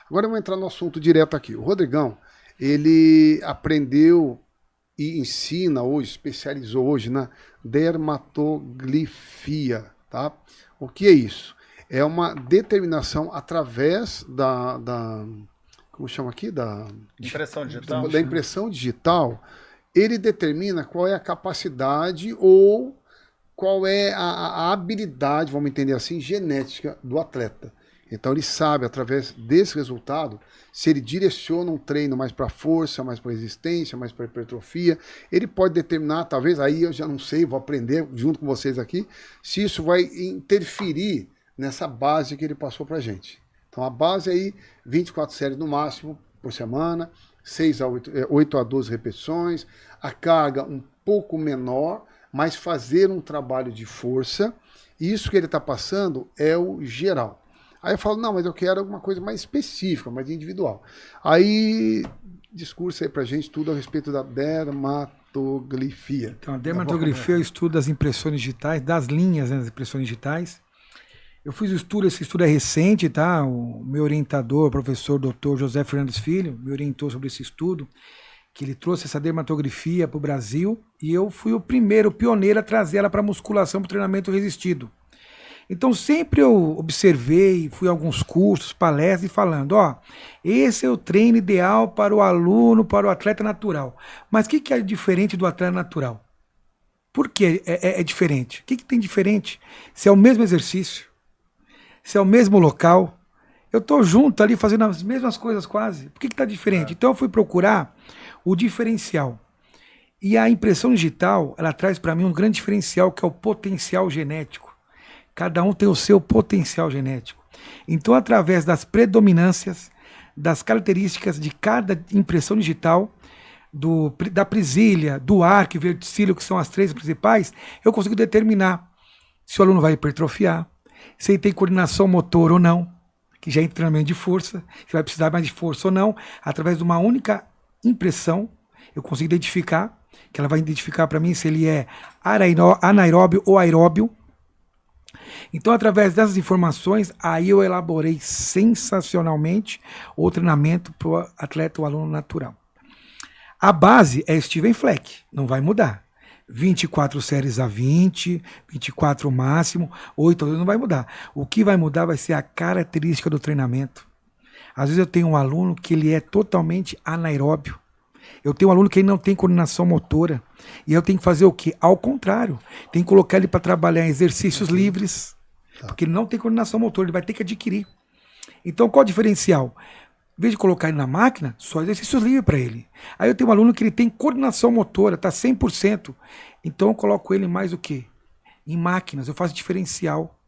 agora eu vou entrar no assunto direto aqui. O Rodrigão, ele aprendeu e ensina hoje, especializou hoje na dermatoglifia, tá? O que é isso? É uma determinação através como chama aqui? Impressão digital. Da impressão digital. Ele determina qual é a capacidade ou qual é a habilidade, vamos entender assim, genética do atleta. Então ele sabe, através desse resultado, se ele direciona um treino mais para força, mais para resistência, mais para hipertrofia, ele pode determinar, talvez, aí eu já não sei, vou aprender junto com vocês aqui, se isso vai interferir nessa base que ele passou para a gente. Então a base aí, 24 séries no máximo por semana, 8 a 12 repetições, a carga um pouco menor, mas fazer um trabalho de força, e isso que ele está passando é o geral. Aí eu falo, não, mas eu quero alguma coisa mais específica, mais individual. Aí, discurso aí pra gente tudo a respeito da dermatoglifia. Então, a dermatografia é o estudo das impressões digitais, das linhas, né, das impressões digitais. Eu fiz o estudo, esse estudo é recente, tá? O meu orientador, o professor Dr. José Fernandes Filho, me orientou sobre esse estudo, que ele trouxe essa dermatografia para o Brasil, e eu fui o pioneiro a trazer ela para musculação, para o treinamento resistido. Então sempre eu observei, fui a alguns cursos, palestras, e falando, esse é o treino ideal para o aluno, para o atleta natural. Mas o que é diferente do atleta natural? Por que é diferente? O que tem diferente? Se é o mesmo exercício, se é o mesmo local, eu estou junto ali fazendo as mesmas coisas quase. Por que está diferente? Então eu fui procurar o diferencial. E a impressão digital, ela traz para mim um grande diferencial, que é o potencial genético. Cada um tem o seu potencial genético. Então, através das predominâncias, das características de cada impressão digital, da presilha, do arco e verticílio, que são as três principais, eu consigo determinar se o aluno vai hipertrofiar, se ele tem coordenação motor ou não, que já é treinamento de força, se vai precisar mais de força ou não. Através de uma única impressão, eu consigo identificar, que ela vai identificar para mim se ele é anaeróbio ou aeróbio. Então, através dessas informações, aí eu elaborei sensacionalmente o treinamento para o atleta, o aluno natural. A base é Steven Fleck, não vai mudar. 24 séries a 20, 24 máximo, 8 não vai mudar. O que vai mudar vai ser a característica do treinamento. Às vezes eu tenho um aluno que ele é totalmente anaeróbio. Eu tenho um aluno que ele não tem coordenação motora. E eu tenho que fazer o quê? Ao contrário. Tem que colocar ele para trabalhar em exercícios livres. Porque ele não tem coordenação motora, ele vai ter que adquirir. Então, qual o diferencial? Em vez de colocar ele na máquina, só exercícios livres para ele. Aí eu tenho um aluno que ele tem coordenação motora, está 100%. Então eu coloco ele mais o quê? Em máquinas, eu faço diferencial.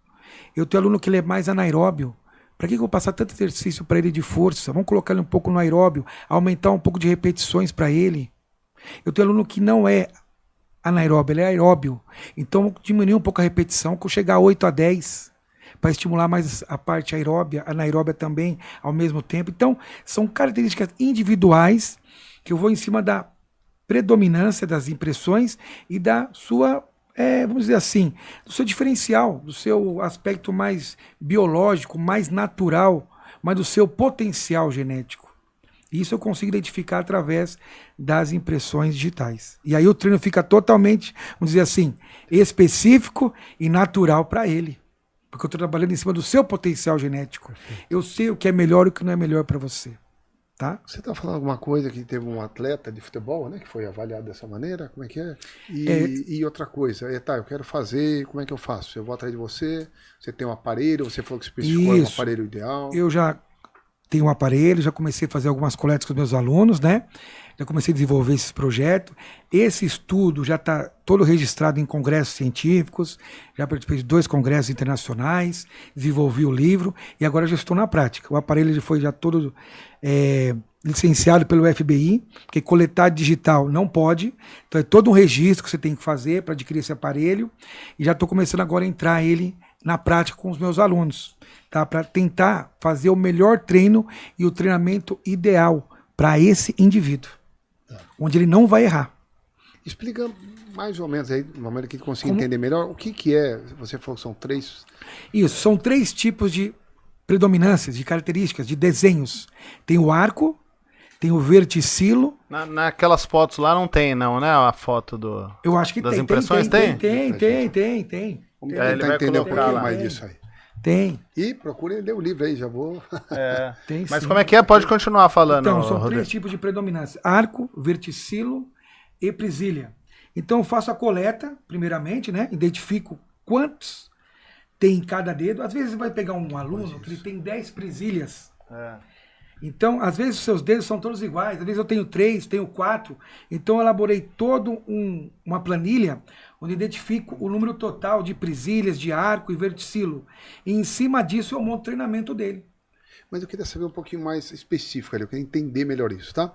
Eu tenho aluno que ele é mais anaeróbio. Para que eu vou passar tanto exercício para ele de força? Vamos colocar ele um pouco no aeróbio, aumentar um pouco de repetições para ele. Eu tenho aluno que não é anaeróbio, ele é aeróbio. Então diminuir um pouco a repetição, que eu chegar a 8 a 10, para estimular mais a parte aeróbia, anaeróbia também ao mesmo tempo. Então são características individuais que eu vou em cima da predominância das impressões e da sua, vamos dizer assim, do seu diferencial, do seu aspecto mais biológico, mais natural, mas do seu potencial genético. Isso eu consigo identificar através das impressões digitais. E aí o treino fica totalmente, vamos dizer assim, específico e natural para ele. Porque eu estou trabalhando em cima do seu potencial genético. Eu sei o que é melhor e o que não é melhor para você. Tá? Você está falando alguma coisa que teve um atleta de futebol, né, que foi avaliado dessa maneira? Como é que é? E outra coisa, eu quero fazer, como é que eu faço? Eu vou atrás de você, você tem um aparelho, você falou que especificou um aparelho ideal. Eu já tenho um aparelho, já comecei a fazer algumas coletas com os meus alunos, né? Já comecei a desenvolver esse projeto. Esse estudo já está todo registrado em congressos científicos, já participei de 2 congressos internacionais, desenvolvi o livro e agora já estou na prática. O aparelho foi já todo licenciado pelo FBI, porque coletar digital não pode, então é todo um registro que você tem que fazer para adquirir esse aparelho e já estou começando agora a entrar ele na prática com os meus alunos, tá? Para tentar fazer o melhor treino e o treinamento ideal para esse indivíduo, onde ele não vai errar. Explica mais ou menos aí, de uma maneira que ele consiga entender melhor, o que é, você falou que são 3... Isso, são 3 tipos de predominâncias, de características, de desenhos. Tem o arco, tem o verticilo. Naquelas fotos lá não tem, não, né? A foto do... Eu acho que das tem. impressões tem? Tem. Vamos ele tentar vai entender um colocar pouquinho lá. mais disso aí. Tem. E procure ler o livro aí, já vou... Tem Mas sim. como é que é? Pode continuar falando, Então, são Rodrigo. 3 tipos de predominância: arco, verticilo e presilha. Então, eu faço a coleta, primeiramente, né? Identifico quantos tem em cada dedo. Às vezes, você vai pegar um aluno que ele tem 10 presilhas. Então, às vezes, os seus dedos são todos iguais. Às vezes, eu tenho 3, tenho 4. Então, eu elaborei toda uma planilha onde identifico o número total de presilhas, de arco e verticilo. E, em cima disso, eu monto o treinamento dele. Mas eu queria saber um pouquinho mais específico ali, eu queria entender melhor isso, tá?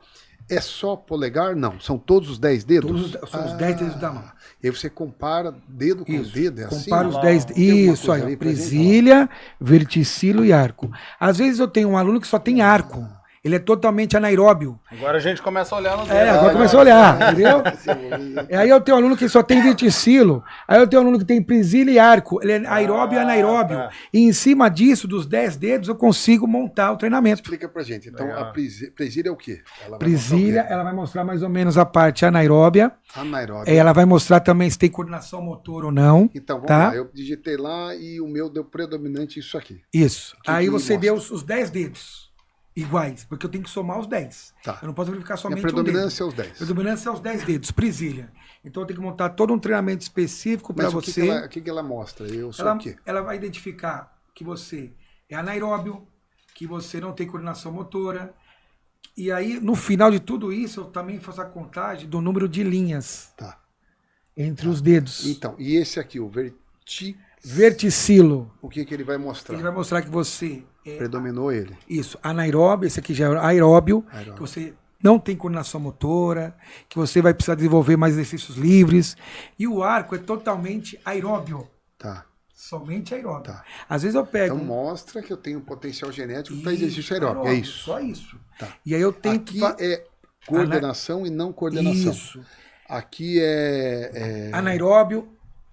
É só polegar? Não, são todos os 10 dedos? São os 10 dedos da mão. E aí você compara dedo com dedo, é assim? Compara os 10 Tem alguma Isso coisa aí, ali pra gente presilha, verticilo e arco. Às vezes eu tenho um aluno que só tem arco. Ele é totalmente anaeróbio. Agora a gente começa a olhar no dedo. Agora começa a olhar, entendeu? Aí eu tenho um aluno que só tem verticilo. Aí eu tenho um aluno que tem presilha e arco. Ele é aeróbio e anaeróbio. Tá. E em cima disso, dos 10 dedos, eu consigo montar o treinamento. Explica pra gente. Então, a presilha é o quê? Ela vai Presilha, mostrar o quê? ela vai mostrar mais ou menos a parte anaeróbia. Anaeróbia. Ela vai mostrar também se tem coordenação motor ou não. Então, vamos tá? lá. Eu digitei lá e o meu deu predominante isso aqui. Isso. que Aí me você mostra? deu os 10 dedos iguais, porque eu tenho que somar os 10. Tá. Eu não posso verificar E a somente um dedo. predominância é os 10. Predominância é os 10 dedos, presilha. Então eu tenho que montar todo um treinamento específico para Mas você. o que ela mostra? Eu sou o quê? Ela vai identificar que você é anaeróbio, que você não tem coordenação motora. E aí, no final de tudo isso, eu também faço a contagem do número de linhas Tá. entre os dedos. Então, e esse aqui, o Verticilo. o que ele vai mostrar? Ele vai mostrar que você Predominou ele. Isso, anaeróbio, esse aqui já é aeróbio, Aeróbio. que você não tem coordenação motora, que você vai precisar desenvolver mais exercícios livres. E o arco é totalmente aeróbio, Tá. somente aeróbio. Tá. Às vezes eu pego... Então mostra que eu tenho um potencial genético para Isso, exercício aeróbico. É isso. Só isso. Tá. E aí eu tento... Aqui é coordenação e não coordenação. Isso. Aqui é... Anaeróbio,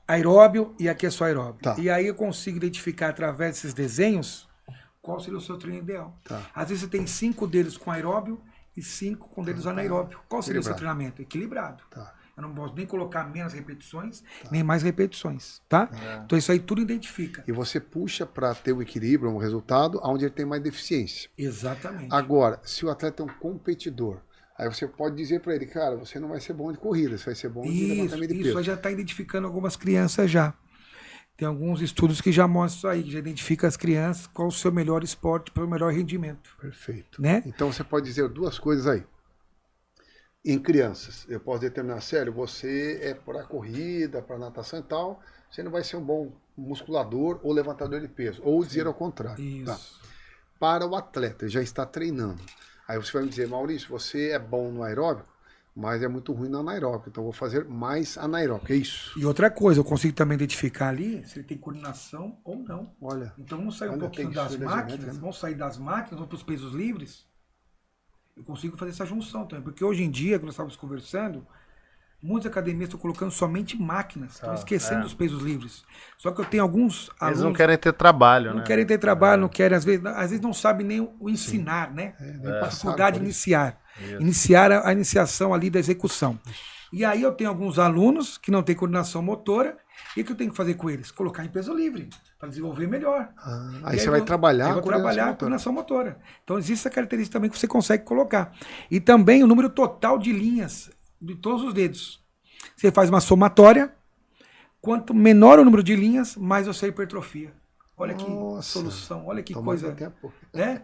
aeróbio e aqui é só aeróbio. Tá. E aí eu consigo identificar através desses desenhos qual seria o seu treino ideal. Tá. Às vezes você tem 5 dedos com aeróbio e 5 com dedos anaeróbio. Qual seria o seu Equilibrado. treinamento? Equilibrado. Tá. Eu não posso nem colocar menos repetições, nem mais repetições, tá? Então isso aí tudo identifica. E você puxa para ter o equilíbrio, um resultado, onde ele tem mais deficiência. Exatamente. Agora, se o atleta é um competidor, aí você pode dizer para ele, cara, você não vai ser bom de corrida, você vai ser bom de levantamento de Isso peso. aí já está identificando algumas crianças já. Tem alguns estudos que já mostram isso aí, que já identifica as crianças qual o seu melhor esporte para o melhor rendimento. Perfeito. Né? Então você pode dizer duas coisas aí. Em crianças, eu posso determinar, sério, você é para corrida, para natação e tal, você não vai ser um bom musculador ou levantador de peso. Ou dizer ao contrário. Isso. Tá. Para o atleta, ele já está treinando. Aí você vai me dizer, Maurício, você é bom no aeróbico, mas é muito ruim no anaeróbico, então eu vou fazer mais anaeróbico, é isso? E outra coisa, eu consigo também identificar ali se ele tem coordenação ou não. Olha. Então vamos sair um Olha, pouquinho tem das estudo da máquinas, genética, né? vamos sair das máquinas, vamos para os pesos livres. Eu consigo fazer essa junção também, porque hoje em dia, quando nós estávamos conversando, muitas academias estão colocando somente máquinas, estão esquecendo dos pesos livres. Só que eu tenho alguns Eles alunos... não querem ter trabalho, Não né? querem ter trabalho, não querem, às vezes não sabem nem o ensinar, né? A dificuldade de iniciar. Iniciar a iniciação ali da execução. E aí eu tenho alguns alunos que não têm coordenação motora, e o que eu tenho que fazer com eles? Colocar em peso livre, para desenvolver melhor. Aí você vai trabalhar eu vou a coordenação trabalhar a motora. coordenação motora. Então existe essa característica também que você consegue colocar. E também o número total de linhas de todos os dedos. Você faz uma somatória, quanto menor o número de linhas, mais você hipertrofia. Olha que Nossa, solução, olha que tomar coisa. tempo. Né?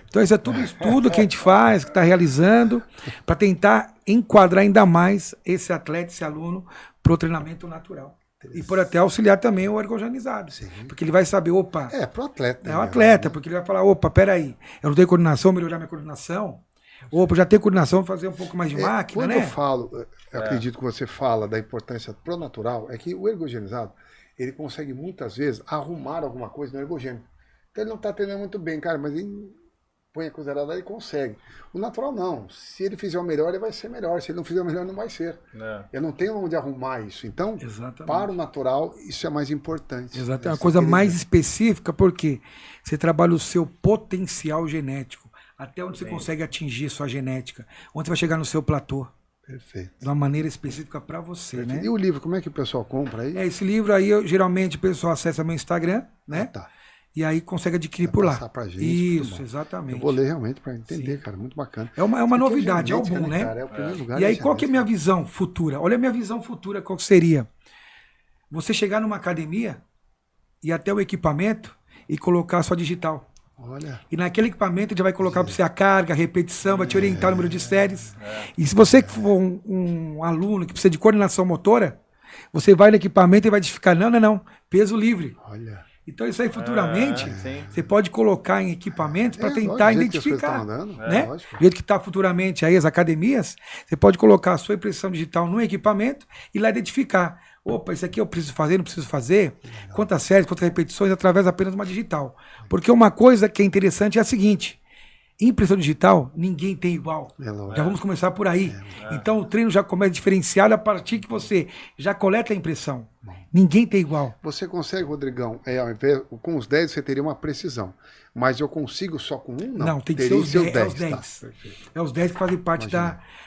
Então, isso é tudo estudo que a gente faz, que está realizando, para tentar enquadrar ainda mais esse atleta, esse aluno, para o treinamento natural. E por até auxiliar também o ergogenizado. Porque ele vai saber, opa, Pro atleta. é um atleta, porque ele vai falar, opa, peraí, eu não tenho coordenação, melhorar minha coordenação. Opa, já tenho coordenação, fazer um pouco mais de máquina, Quando né? eu falo, eu acredito que você fala da importância pro natural, é que o ergogenizado, ele consegue muitas vezes arrumar alguma coisa no ergogênico. Então ele não está treinando muito bem, cara, mas ele põe a coisa lá e consegue. O natural não. Se ele fizer o melhor, ele vai ser melhor. Se ele não fizer o melhor, não vai ser. Eu não tenho onde arrumar isso. Então, Exatamente. para o natural, isso é mais importante. Exato. É uma coisa mais específica, porque você trabalha o seu potencial genético. Até onde você consegue atingir sua genética. Onde você vai chegar no seu platô. Perfeito. De uma maneira específica para você, Perfeito. né? E o livro, como é que o pessoal compra aí? Esse livro aí, geralmente o pessoal acessa meu Instagram, né? Tá. E aí consegue adquirir Vai por lá. passar pra gente, muito Isso, bom. exatamente. Eu vou ler realmente para entender, Sim. cara. Muito bacana. É uma Porque novidade, é o genética, bom, né? Cara, é o primeiro lugar E é aí, qual que é a minha genética. visão futura? Olha a minha visão futura, qual que seria? Você chegar numa academia e até o equipamento e colocar a sua digital. Olha. E naquele equipamento já vai colocar para você a carga, a repetição, vai te orientar o número de séries. E se você for um aluno que precisa de coordenação motora, você vai no equipamento e vai identificar, não, peso livre. Olha. Então isso aí futuramente, sim. você pode colocar em equipamentos para tentar lógico, do jeito que as coisas identificar. estão andando, Né? lógico. Do jeito que está futuramente aí as academias, você pode colocar a sua impressão digital no equipamento e lá identificar. Opa, isso aqui eu preciso fazer, não preciso fazer. Quantas séries, quantas repetições, através apenas de uma digital. Porque uma coisa que é interessante é a seguinte: impressão digital, ninguém tem igual. Já vamos começar por aí. Então o treino já começa diferenciado a partir que você já coleta a impressão. Ninguém tem igual. Você consegue, Rodrigão, ao invés, com os 10 você teria uma precisão. Mas eu consigo só com um? Não, tem que ser os 10. É os 10. É os 10 que fazem parte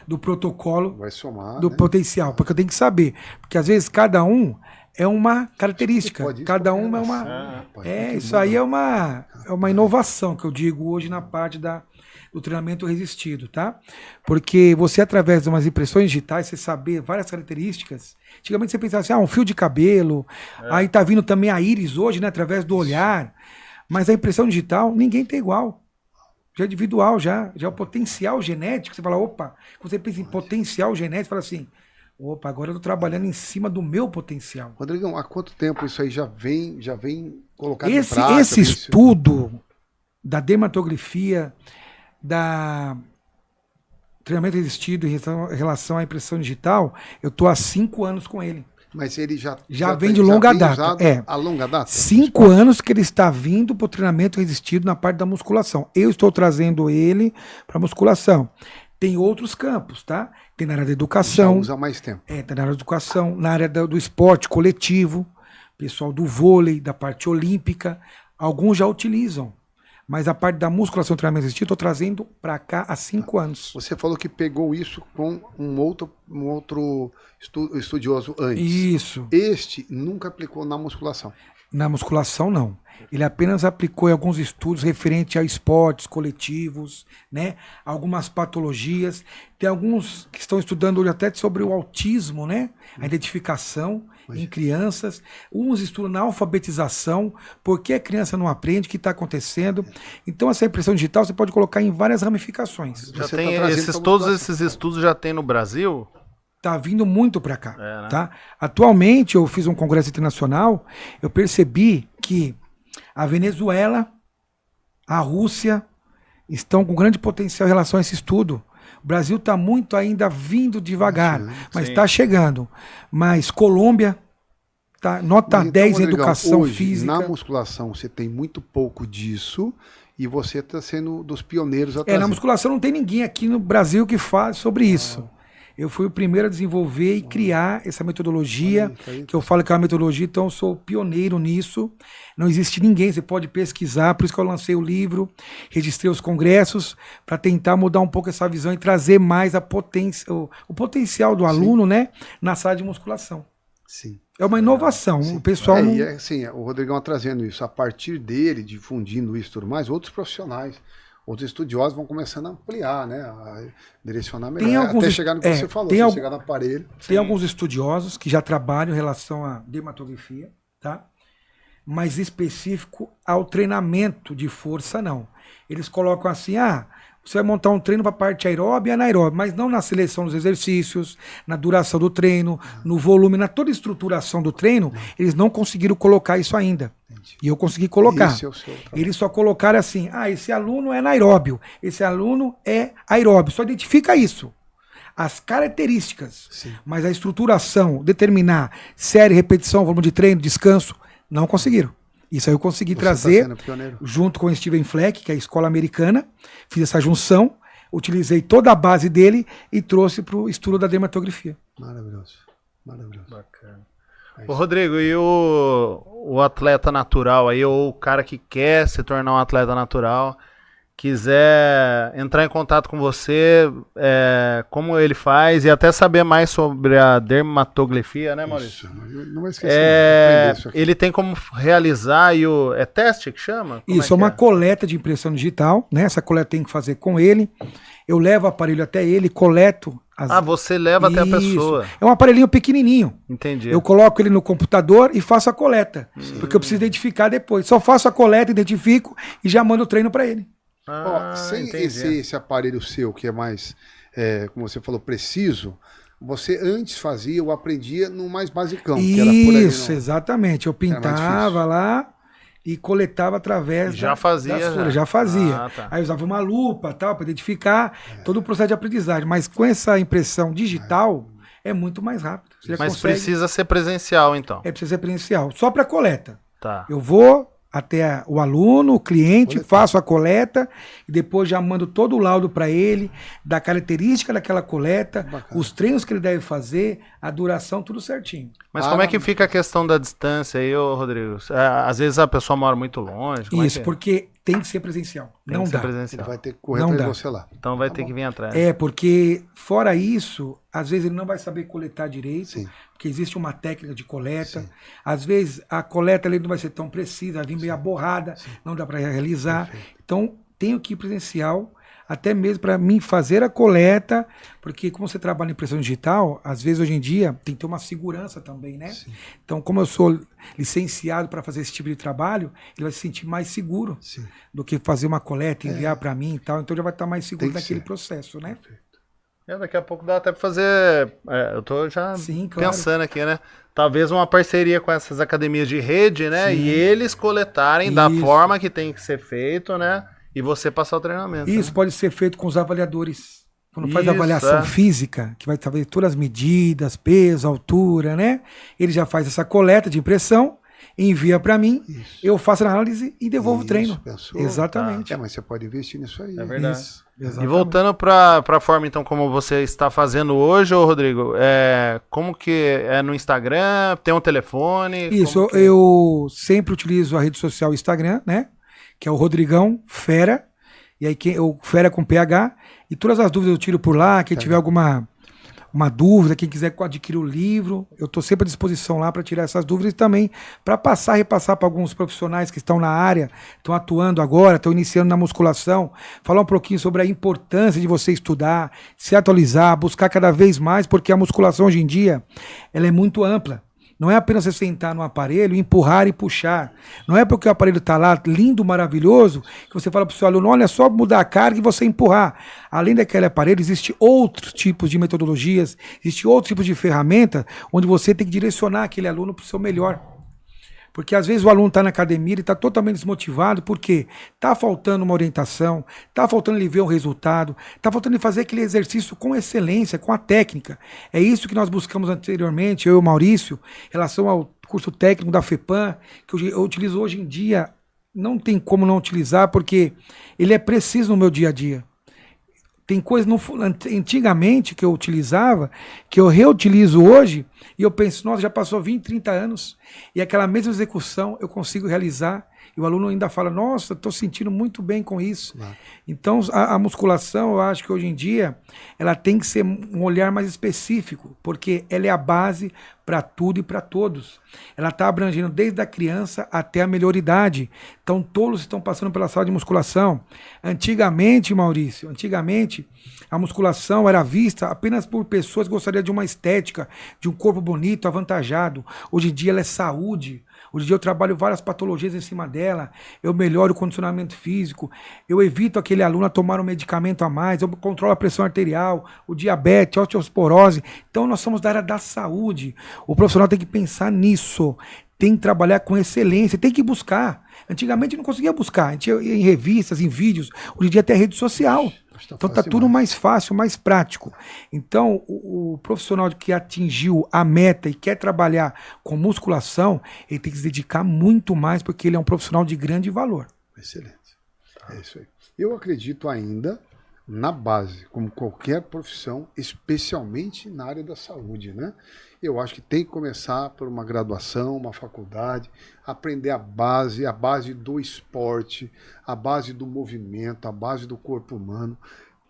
do protocolo Vai somar, do né? potencial. Porque eu tenho que saber. Porque às vezes cada um é uma característica. Pode Cada um é isso, uma. pode, Isso aí é uma inovação que eu digo hoje na parte do treinamento resistido, tá? Porque você, através de umas impressões digitais, você saber várias características. Antigamente você pensava assim, um fio de cabelo, aí tá vindo também a íris hoje, né? Através do olhar. Mas a impressão digital, ninguém tem igual. Já é individual, já é o potencial genético. Você fala, opa, quando você pensa em potencial genético, você fala assim, opa, agora eu tô trabalhando em cima do meu potencial. Rodrigão, há quanto tempo isso aí já vem colocado em Esse prática? estudo da dermatografia, da treinamento resistido em relação à impressão digital, eu tô há 5 anos com ele. Mas ele já vem de longa data. Usado a longa data? 5 anos que ele está vindo para o treinamento resistido na parte da musculação. Eu estou trazendo ele para musculação. Tem outros campos, tá? Tem na área da educação. Já usa mais tempo. Tá na área da educação, na área do esporte coletivo, pessoal do vôlei, da parte olímpica. Alguns já utilizam. Mas a parte da musculação e treinamento resistido, estou trazendo para cá há 5 anos. Você falou que pegou isso com um outro estudioso antes. Isso. Este nunca aplicou na musculação. Na musculação, não. Ele apenas aplicou em alguns estudos referentes a esportes coletivos, né? Algumas patologias. Tem alguns que estão estudando hoje até sobre o autismo, né? A identificação em crianças. Uns estudam na alfabetização, por que a criança não aprende, o que está acontecendo. Então, essa impressão digital você pode colocar em várias ramificações. Já Você tem tá trazendo todos esses estudos já tem no Brasil? Tá vindo muito para cá, né? tá? Atualmente, eu fiz um congresso internacional, eu percebi que a Venezuela, a Rússia estão com grande potencial em relação a esse estudo. O Brasil está muito ainda vindo devagar, mas está chegando. Mas Colômbia, tá, nota Então, 10 em Rodrigão, educação hoje, física. Na musculação você tem muito pouco disso e você está sendo dos pioneiros a trazer. Na musculação não tem ninguém aqui no Brasil que fale sobre isso. Eu fui o primeiro a desenvolver e criar essa metodologia, que eu falo que é uma metodologia, então eu sou pioneiro nisso. Não existe ninguém, você pode pesquisar, por isso que eu lancei o livro, registrei os congressos, para tentar mudar um pouco essa visão e trazer mais o potencial do aluno, né, na sala de musculação. Sim. É uma inovação, o pessoal não... o Rodrigão trazendo isso, a partir dele, difundindo isso e tudo mais, outros profissionais, outros estudiosos vão começando a ampliar, né, a direcionar melhor, até chegar no que você falou, chegar no aparelho. Tem alguns estudiosos que já trabalham em relação à dermatografia, tá? mas específico ao treinamento de força, não. Eles colocam assim, você vai montar um treino para a parte aeróbica e anaeróbica, mas não na seleção dos exercícios, na duração do treino, no volume, na toda a estruturação do treino, eles não conseguiram colocar isso ainda. Entendi. E eu consegui colocar. Esse é o seu trabalho. Eles só colocaram assim, esse aluno é anaeróbio, esse aluno é aeróbio. Só identifica isso. As características, Sim. mas a estruturação, determinar série, repetição, volume de treino, descanso, não conseguiram. Isso aí eu consegui Você trazer, tá sendo pioneiro. junto com o Steven Fleck, que é a escola americana, fiz essa junção, utilizei toda a base dele e trouxe para o estudo da dermatografia. Maravilhoso. Maravilhoso. Bacana. É Ô, isso. Rodrigo, e o atleta natural aí, ou o cara que quer se tornar um atleta natural, quiser entrar em contato com você, como ele faz, e até saber mais sobre a dermatografia, né, Maurício? Isso. Não vai esquecer. Aprender isso aqui. Ele tem como realizar é teste que chama? Como Isso, é que uma coleta de impressão digital, né? Essa coleta tem que fazer com ele. Eu levo o aparelho até ele, coleto as... você leva até a Isso. pessoa. É um aparelhinho pequenininho. Entendi. Eu coloco ele no computador e faço a coleta, porque eu preciso identificar depois. Só faço a coleta, identifico e já mando o treino para ele. Ó, sem entendi. esse aparelho seu, que é mais, como você falou, preciso, você antes fazia, eu aprendia no mais basicão. Que era por ali, Isso, exatamente. Eu mais pintava difícil. lá e coletava através Já fazia, das folhas. já. Já fazia. Ah, tá. Aí eu usava uma lupa tal para identificar todo o processo de aprendizagem. Mas com essa impressão digital é muito mais rápido. Você já Mas consegue- precisa ser presencial, então. precisa ser presencial. Só para coleta. Tá. Eu vou até o aluno, o cliente, Coletar. faço a coleta e depois já mando todo o laudo para ele, da característica daquela coleta, Bacana. os treinos que ele deve fazer, a duração, tudo certinho. Mas como é que não. fica a questão da distância aí, ô Rodrigo? Às vezes a pessoa mora muito longe. Como Isso, é que é? porque tem que ser presencial. Tem Não que ser dá. Ele presencial. vai ter que correr Não atrás dá. de você lá. Então vai ter que vir atrás. É, porque fora isso, às vezes ele não vai saber coletar direito, Sim. porque existe uma técnica de coleta. Sim. Às vezes a coleta ali não vai ser tão precisa, vai vir meio borrada, não dá para realizar. Perfeito. Então tenho que ir presencial, até mesmo para mim fazer a coleta, porque como você trabalha em impressão digital, às vezes hoje em dia tem que ter uma segurança também, né? Sim. Então, como eu sou licenciado para fazer esse tipo de trabalho, ele vai se sentir mais seguro Sim. do que fazer uma coleta e enviar para mim e tal. Então já vai estar mais seguro Tem que naquele ser. processo, né? Daqui a pouco dá até pra fazer. Eu tô já Sim, claro. pensando aqui, né? Talvez uma parceria com essas academias de rede, né? Sim. E eles coletarem da Isso. forma que tem que ser feito, né? E você passar o treinamento. Isso né? pode ser feito com os avaliadores. Quando faz a Isso, avaliação é. física, que vai saber todas as medidas, peso, altura, né? Ele já faz essa coleta de impressão, envia para mim, Isso. eu faço a análise e devolvo o Isso, treino. pensou? Exatamente. Mas você pode investir nisso aí. É verdade. Isso, E exatamente. voltando para a forma, então, como você está fazendo hoje, ô Rodrigo, como que é no Instagram? Tem um telefone? Isso, Como que- eu sempre utilizo a rede social Instagram, né? Que é o Rodrigão Fera. E aí o Fera com PH. E todas as dúvidas eu tiro por lá. Quem tiver alguma uma dúvida, quem quiser adquirir o livro, eu estou sempre à disposição lá para tirar essas dúvidas e também para repassar para alguns profissionais que estão na área, estão atuando agora, estão iniciando na musculação, falar um pouquinho sobre a importância de você estudar, se atualizar, buscar cada vez mais, porque a musculação hoje em dia ela é muito ampla. Não é apenas você sentar no aparelho, empurrar e puxar. Não é porque o aparelho está lá lindo, maravilhoso, que você fala para o seu aluno, olha, é só mudar a carga e você empurrar. Além daquele aparelho, existem outros tipos de metodologias, existem outros tipos de ferramentas, onde você tem que direcionar aquele aluno para o seu melhor. Porque às vezes o aluno está na academia e está totalmente desmotivado, porque está faltando uma orientação, está faltando ele ver um resultado, está faltando ele fazer aquele exercício com excelência, com a técnica. É isso que nós buscamos anteriormente, eu e o Maurício, em relação ao curso técnico da FEPAM, que eu utilizo hoje em dia, não tem como não utilizar, porque ele é preciso no meu dia a dia. Tem coisas antigamente que eu utilizava, que eu reutilizo hoje, e eu penso, nossa, já passou 20, 30 anos, e aquela mesma execução eu consigo realizar, e o aluno ainda fala, nossa, estou sentindo muito bem com isso. Claro. Então, a musculação, eu acho que hoje em dia, ela tem que ser um olhar mais específico, porque ela é a base para tudo e para todos. Ela está abrangendo desde a criança até a melhoridade. Então, todos estão passando pela sala de musculação. Antigamente, Maurício, a musculação era vista apenas por pessoas que gostariam de uma estética, de um corpo bonito, avantajado. Hoje em dia, ela é saúde. Hoje em dia eu trabalho várias patologias em cima dela, eu melhoro o condicionamento físico, eu evito aquele aluno a tomar um medicamento a mais, eu controlo a pressão arterial, o diabetes, a osteoporose. Então nós somos da área da saúde. O profissional tem que pensar nisso, tem que trabalhar com excelência, tem que buscar. Antigamente não conseguia buscar, a gente ia em revistas, em vídeos, hoje em dia tem rede social. Então tá tudo mais fácil, mais prático. Então o profissional que atingiu a meta e quer trabalhar com musculação, ele tem que se dedicar muito mais, porque ele é um profissional de grande valor. Excelente. É isso aí. Eu acredito ainda na base, como qualquer profissão, especialmente na área da saúde, né? Eu acho que tem que começar por uma graduação, uma faculdade, aprender a base do esporte, a base do movimento, a base do corpo humano,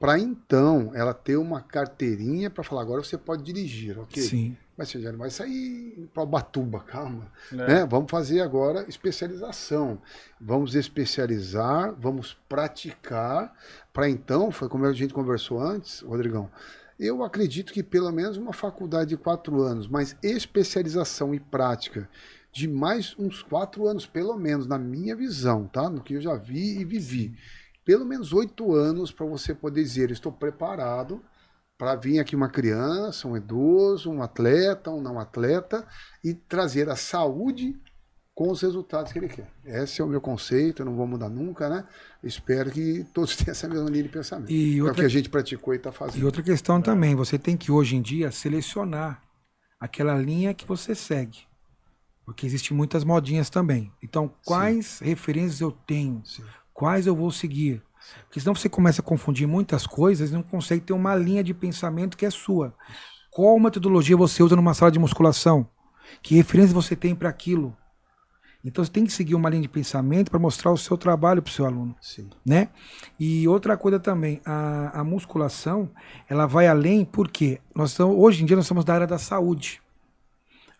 para então ela ter uma carteirinha para falar, agora você pode dirigir, ok? Sim. Mas você já não vai sair para Ubatuba, calma. Né? Vamos fazer agora especialização. Vamos especializar, vamos praticar, para então, foi como a gente conversou antes, Rodrigão, eu acredito que pelo menos uma faculdade de 4 anos, mas especialização e prática de mais uns 4 anos, pelo menos, na minha visão, tá? No que eu já vi e vivi. Pelo menos 8 anos para você poder dizer, estou preparado para vir aqui uma criança, um idoso, um atleta, um não atleta, e trazer a saúde com os resultados que ele quer. Esse é o meu conceito, eu não vou mudar nunca, né? Espero que todos tenham essa mesma linha de pensamento. É o que a gente praticou e está fazendo. E outra questão também, você tem que hoje em dia selecionar aquela linha que você segue. Porque existem muitas modinhas também. Então, quais referências eu tenho? Quais eu vou seguir? Porque senão você começa a confundir muitas coisas e não consegue ter uma linha de pensamento que é sua. Qual metodologia você usa numa sala de musculação? Que referência você tem para aquilo? Então você tem que seguir uma linha de pensamento para mostrar o seu trabalho para o seu aluno. Sim. Né? E outra coisa também, a musculação, ela vai além porque hoje em dia nós estamos da área da saúde.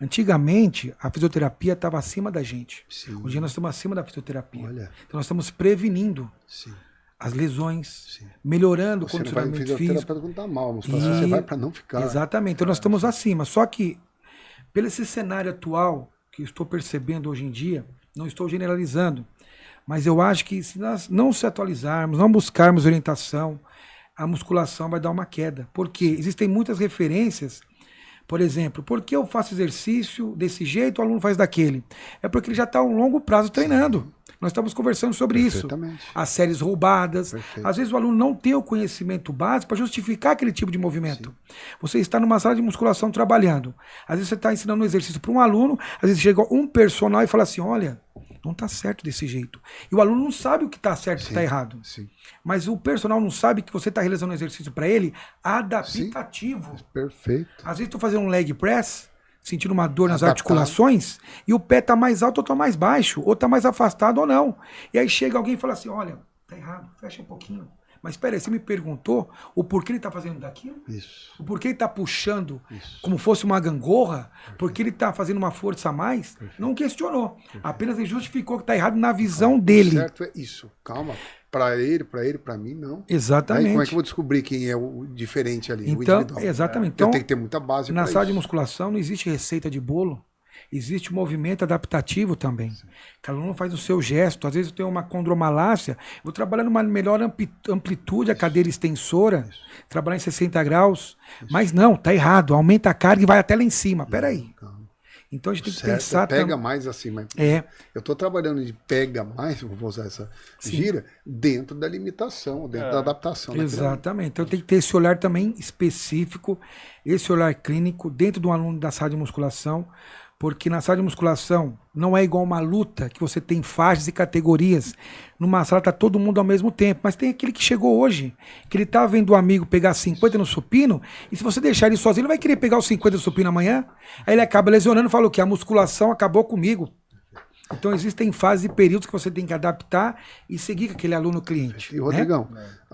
Antigamente, a fisioterapia estava acima da gente. Sim. Hoje em dia nós estamos acima da fisioterapia. Olha. Então nós estamos prevenindo as lesões, melhorando o condicionamento físico. Você não vai fisioterapeuta quando está mal, a musculação você vai para não ficar. Exatamente, então nós estamos acima. Só que, pelo esse cenário atual, que eu estou percebendo hoje em dia, não estou generalizando, mas eu acho que se nós não se atualizarmos, não buscarmos orientação, a musculação vai dar uma queda. Porque existem muitas referências. Por exemplo, por que eu faço exercício desse jeito, o aluno faz daquele? É porque ele já está a um longo prazo treinando. Nós estamos conversando sobre isso. As séries roubadas. Perfeito. Às vezes o aluno não tem o conhecimento básico para justificar aquele tipo de movimento. Sim. Você está numa sala de musculação trabalhando. Às vezes você está ensinando um exercício para um aluno, às vezes chega um personal e fala assim, olha, não está certo desse jeito. E o aluno não sabe o que está certo e o que está errado. Sim. Mas o personal não sabe que você está realizando um exercício para ele adaptativo. Sim. Perfeito. Às vezes estou fazendo um leg press, sentindo uma dor nas articulações, e o pé está mais alto ou está mais baixo, ou está mais afastado ou não. E aí chega alguém e fala assim, olha, tá errado, fecha um pouquinho. Mas espera aí, você me perguntou o porquê ele está fazendo daquilo? Isso. O porquê ele está puxando como fosse uma gangorra? Porque ele está fazendo uma força a mais? Não questionou. Apenas ele justificou que está errado na visão dele. O certo é isso. Calma. Para ele, para mim, não. Exatamente. Aí como é que eu vou descobrir quem é o diferente ali, então, o individual? Exatamente. Então, eu tenho que ter muita base na sala de musculação não existe receita de bolo. Existe um movimento adaptativo também. Cada aluno faz o seu gesto. Às vezes eu tenho uma condromalácia, vou trabalhar numa melhor amplitude, a cadeira extensora, trabalhar em 60 graus. Mas não, tá errado. Aumenta a carga e vai até lá em cima. Peraí. Então a gente tem que pensar... Pega mais acima. Eu estou trabalhando de pega mais, vou usar essa gíria, dentro da limitação, dentro da adaptação. Exatamente. Então tem que ter esse olhar também específico, esse olhar clínico dentro de um aluno da sala de musculação, porque na sala de musculação não é igual uma luta que você tem faixas e categorias. Numa sala tá todo mundo ao mesmo tempo, mas tem aquele que chegou hoje, que ele tá vendo um amigo pegar 50 no supino, e se você deixar ele sozinho, ele vai querer pegar os 50 no supino amanhã, aí ele acaba lesionando e fala que a musculação acabou comigo. Então existem fases e períodos que você tem que adaptar e seguir com aquele aluno cliente. E Rodrigão,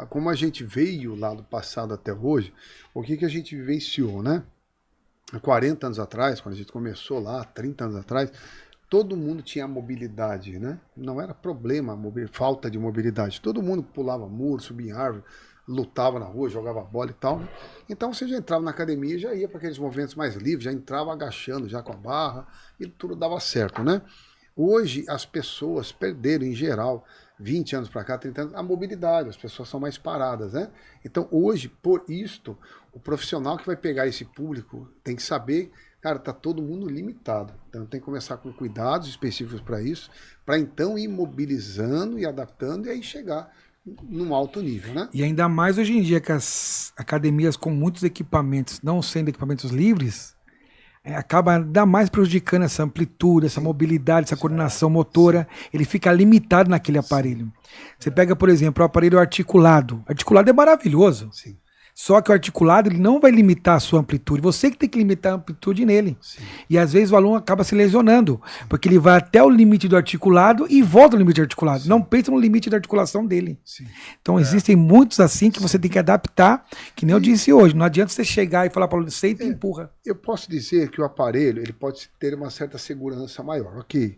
como a gente veio lá do passado até hoje, o que a gente vivenciou, né? Há 40 anos atrás, quando a gente começou lá, 30 anos atrás, todo mundo tinha mobilidade, né? Não era problema falta de mobilidade. Todo mundo pulava muro, subia em árvore, lutava na rua, jogava bola e tal. Né? Então você já entrava na academia e já ia para aqueles movimentos mais livres, já entrava agachando já com a barra e tudo dava certo, né? Hoje as pessoas perderam, em geral, 20 anos para cá, 30 anos, a mobilidade, as pessoas são mais paradas, né? Então hoje, por isto, o profissional que vai pegar esse público tem que saber, cara, tá todo mundo limitado. Então tem que começar com cuidados específicos para isso, para então ir mobilizando e adaptando e aí chegar num alto nível, né? E ainda mais hoje em dia que as academias com muitos equipamentos, não sendo equipamentos livres, acaba ainda mais prejudicando essa amplitude, essa mobilidade, essa coordenação motora. Ele fica limitado naquele aparelho. Você pega, por exemplo, o aparelho articulado. Articulado é maravilhoso. Sim. Só que o articulado ele não vai limitar a sua amplitude. Você que tem que limitar a amplitude nele. Sim. E às vezes o aluno acaba se lesionando, porque ele vai até o limite do articulado e volta ao limite do articulado. Sim. Não pensa no limite da articulação dele. Sim. Então existem muitos assim que você tem que adaptar, que nem eu disse hoje. Não adianta você chegar e falar para o aluno, senta e empurra. Eu posso dizer que o aparelho ele pode ter uma certa segurança maior, ok.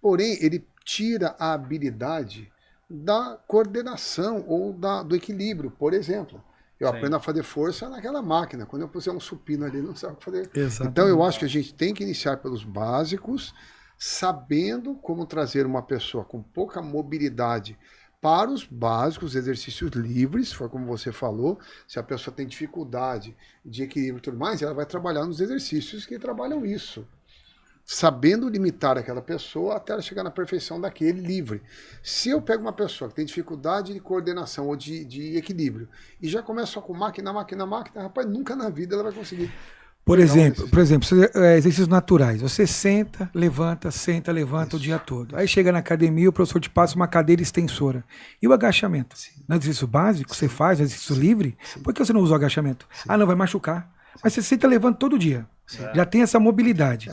Porém, ele tira a habilidade da coordenação ou do equilíbrio, por exemplo. Eu aprendo a fazer força naquela máquina. Quando eu puser um supino ali, não sabe o que fazer. Exatamente. Então eu acho que a gente tem que iniciar pelos básicos, sabendo como trazer uma pessoa com pouca mobilidade para os básicos, exercícios livres, foi como você falou. Se a pessoa tem dificuldade de equilíbrio e tudo mais, ela vai trabalhar nos exercícios que trabalham isso. Sabendo limitar aquela pessoa até ela chegar na perfeição daquele livre. Se eu pego uma pessoa que tem dificuldade de coordenação ou de equilíbrio e já começa só com máquina, rapaz, nunca na vida ela vai conseguir. Por exemplo, exercícios naturais. Você senta, levanta Isso. o dia todo. Aí chega na academia, o professor te passa uma cadeira extensora. E o agachamento? Sim. No exercício básico, você faz, no exercício livre, por que você não usa o agachamento? Sim. Ah, não, vai machucar. Mas você senta, levanta todo dia. Já tem essa mobilidade.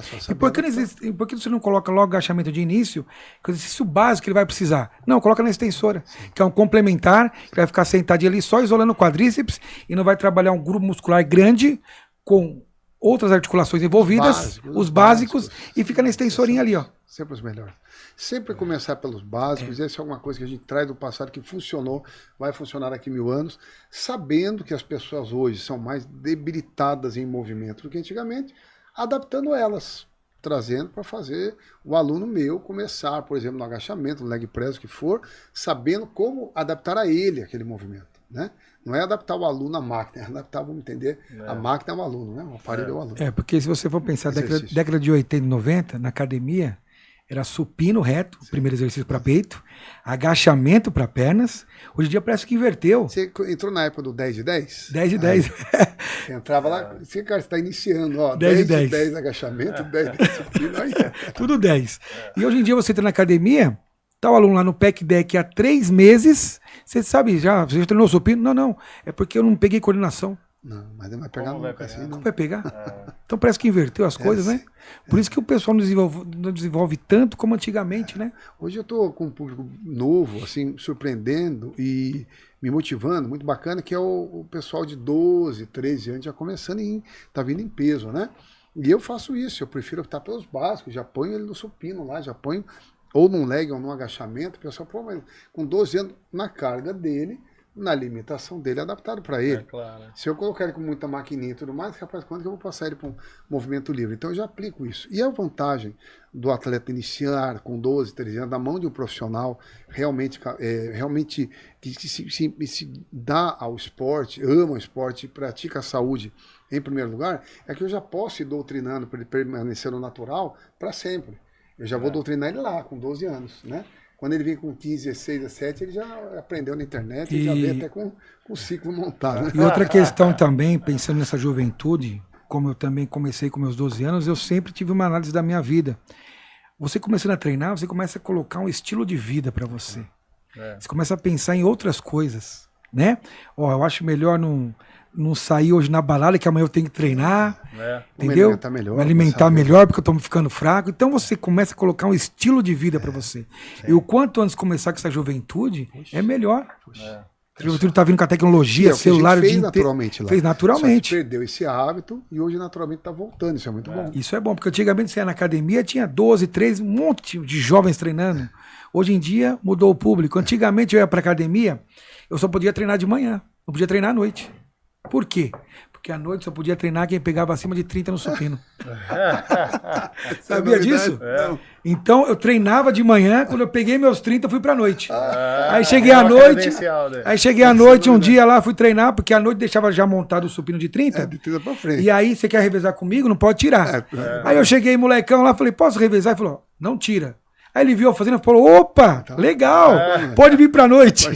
E por que você não coloca logo o agachamento de início? Que o exercício básico que ele vai precisar. Não, coloca na extensora, que é um complementar, que vai ficar sentadinho ali só isolando o quadríceps e não vai trabalhar um grupo muscular grande com outras articulações envolvidas, os básicos, e fica na extensorinha ali, ó. Sempre os melhores. Sempre começar pelos básicos, essa é alguma coisa que a gente traz do passado que funcionou, vai funcionar daqui 1000 anos, sabendo que as pessoas hoje são mais debilitadas em movimento do que antigamente, adaptando elas, trazendo para fazer o aluno meu começar, por exemplo, no agachamento, no leg press, o que for, sabendo como adaptar a ele aquele movimento, né? Não é adaptar o aluno à máquina, é adaptar, vamos entender, a máquina é o aluno, né? O aparelho é o aluno. Porque se você for pensar, década de 80 e 90, na academia, era supino reto, o primeiro exercício para peito, agachamento para pernas. Hoje em dia parece que inverteu. Você entrou na época do 10 de 10? 10 de 10. Você entrava lá, você está iniciando, ó, 10 de 10 agachamento, 10 de supino, aí. Tudo 10. E hoje em dia você entra na academia, tá o aluno lá no PEC Deck há 3 meses, você sabe, você já treinou supino? Não, é porque eu não peguei coordenação. Não, mas não vai pegar nunca assim, não. Como vai pegar? Então parece que inverteu as coisas, né? Por isso que o pessoal não desenvolve tanto como antigamente, né? Hoje eu tô com um público novo, assim, surpreendendo e me motivando, muito bacana, que é o pessoal de 12, 13 anos já começando tá vindo em peso, né? E eu faço isso, eu prefiro optar pelos básicos, já ponho ele no supino lá, já ponho ou num leg ou num agachamento, o pessoal, pô, mas com 12 anos na carga dele, na limitação dele, adaptado para ele. Claro. Se eu colocar ele com muita maquininha e tudo mais, rapaz, quando que eu vou passar ele para um movimento livre? Então eu já aplico isso. E a vantagem do atleta iniciar com 12, 13 anos, na mão de um profissional realmente que se dá ao esporte, ama o esporte, pratica a saúde em primeiro lugar, é que eu já posso ir doutrinando para ele permanecer no natural para sempre. Eu já vou doutrinar ele lá, com 12 anos, né? Quando ele vem com 15, 16, 17, ele já aprendeu na internet e já vem até com o ciclo montado. Né? E outra questão também, pensando nessa juventude, como eu também comecei com meus 12 anos, eu sempre tive uma análise da minha vida. Você começando a treinar, você começa a colocar um estilo de vida para você. Você começa a pensar em outras coisas, né? Ó, eu acho melhor não sair hoje na balada, que amanhã eu tenho que treinar, entendeu? Me alimentar melhor, porque eu tô ficando fraco. Então você começa a colocar um estilo de vida para você. E o quanto antes de começar com essa juventude, é melhor. A juventude tá vindo com a tecnologia, celular... Fez naturalmente lá. Fez naturalmente. Só que perdeu esse hábito e hoje naturalmente tá voltando. Isso é muito bom. Isso é bom, porque antigamente você ia na academia, tinha 12, 13, um monte de jovens treinando. Hoje em dia mudou o público. Antigamente eu ia pra academia, eu só podia treinar de manhã, não podia treinar à noite. Por quê? Porque Porque à noite só podia treinar quem pegava acima de 30 no supino. Sabia disso? Então eu treinava de manhã, quando eu peguei meus 30, eu fui pra noite. Aí cheguei à noite. Aí cheguei à noite, um dia lá, fui treinar, porque à noite deixava já montado o supino de 30. De 30 pra frente. E aí, você quer revezar comigo? Não pode tirar. Aí eu cheguei, molecão lá, falei, posso revezar? Ele falou, não tira. Aí ele viu eu fazendo e falou, opa, legal, pode vir pra noite.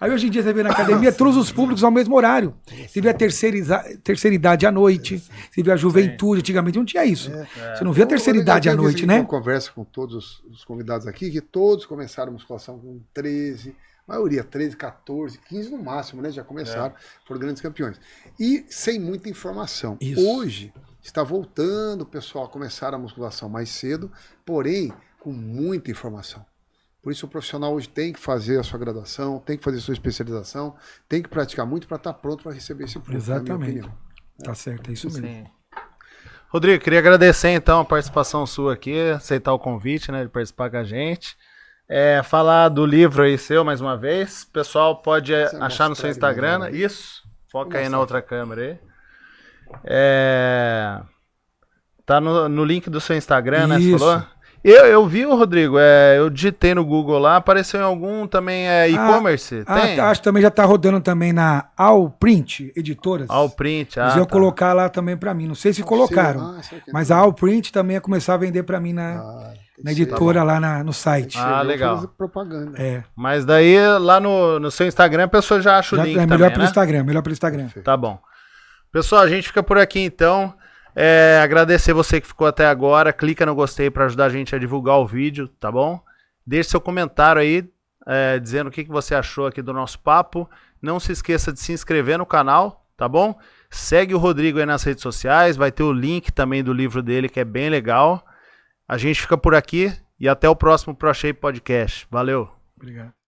Aí hoje em dia você vê na academia todos os públicos ao mesmo horário. Você vê a terceira idade à noite, você vê a juventude, antigamente não tinha isso. Você não vê a terceira idade à noite, né? Eu converso com todos os convidados aqui, que todos começaram a musculação com 13, maioria 13, 14, 15 no máximo, né? Já começaram, foram grandes campeões. E sem muita informação. Isso. Hoje está voltando o pessoal a começar a musculação mais cedo, porém com muita informação. Por isso o profissional hoje tem que fazer a sua graduação, tem que fazer a sua especialização, tem que praticar muito para estar pronto para receber esse público. Exatamente. Tá certo, é isso mesmo. Sim. Rodrigo, queria agradecer então a participação sua aqui, aceitar o convite, né, de participar com a gente. Falar do livro aí seu mais uma vez. O pessoal pode achar no seu Instagram. Né? Isso. Foca aí na outra câmera aí. Tá no link do seu Instagram, né? Você falou? Eu vi o Rodrigo, eu digitei no Google lá, apareceu em algum também e-commerce, tem? Acho que também já tá rodando também na Allprint Editoras. Allprint, Eles iam colocar lá também pra mim, não sei se colocaram, mas a Allprint também ia começar a vender pra mim na editora lá no site. Legal. Propaganda. Mas daí lá no seu Instagram a pessoa já acha o link também, melhor pelo Instagram, melhor pelo Instagram. Perfeito. Tá bom. Pessoal, a gente fica por aqui então. Agradecer você que ficou até agora. Clica no gostei para ajudar a gente a divulgar o vídeo, tá bom? Deixe seu comentário aí, dizendo o que você achou aqui do nosso papo. Não se esqueça de se inscrever no canal, tá bom? Segue o Rodrigo aí nas redes sociais, vai ter o link também do livro dele, que é bem legal. A gente fica por aqui e até o próximo ProShape Podcast. Valeu! Obrigado.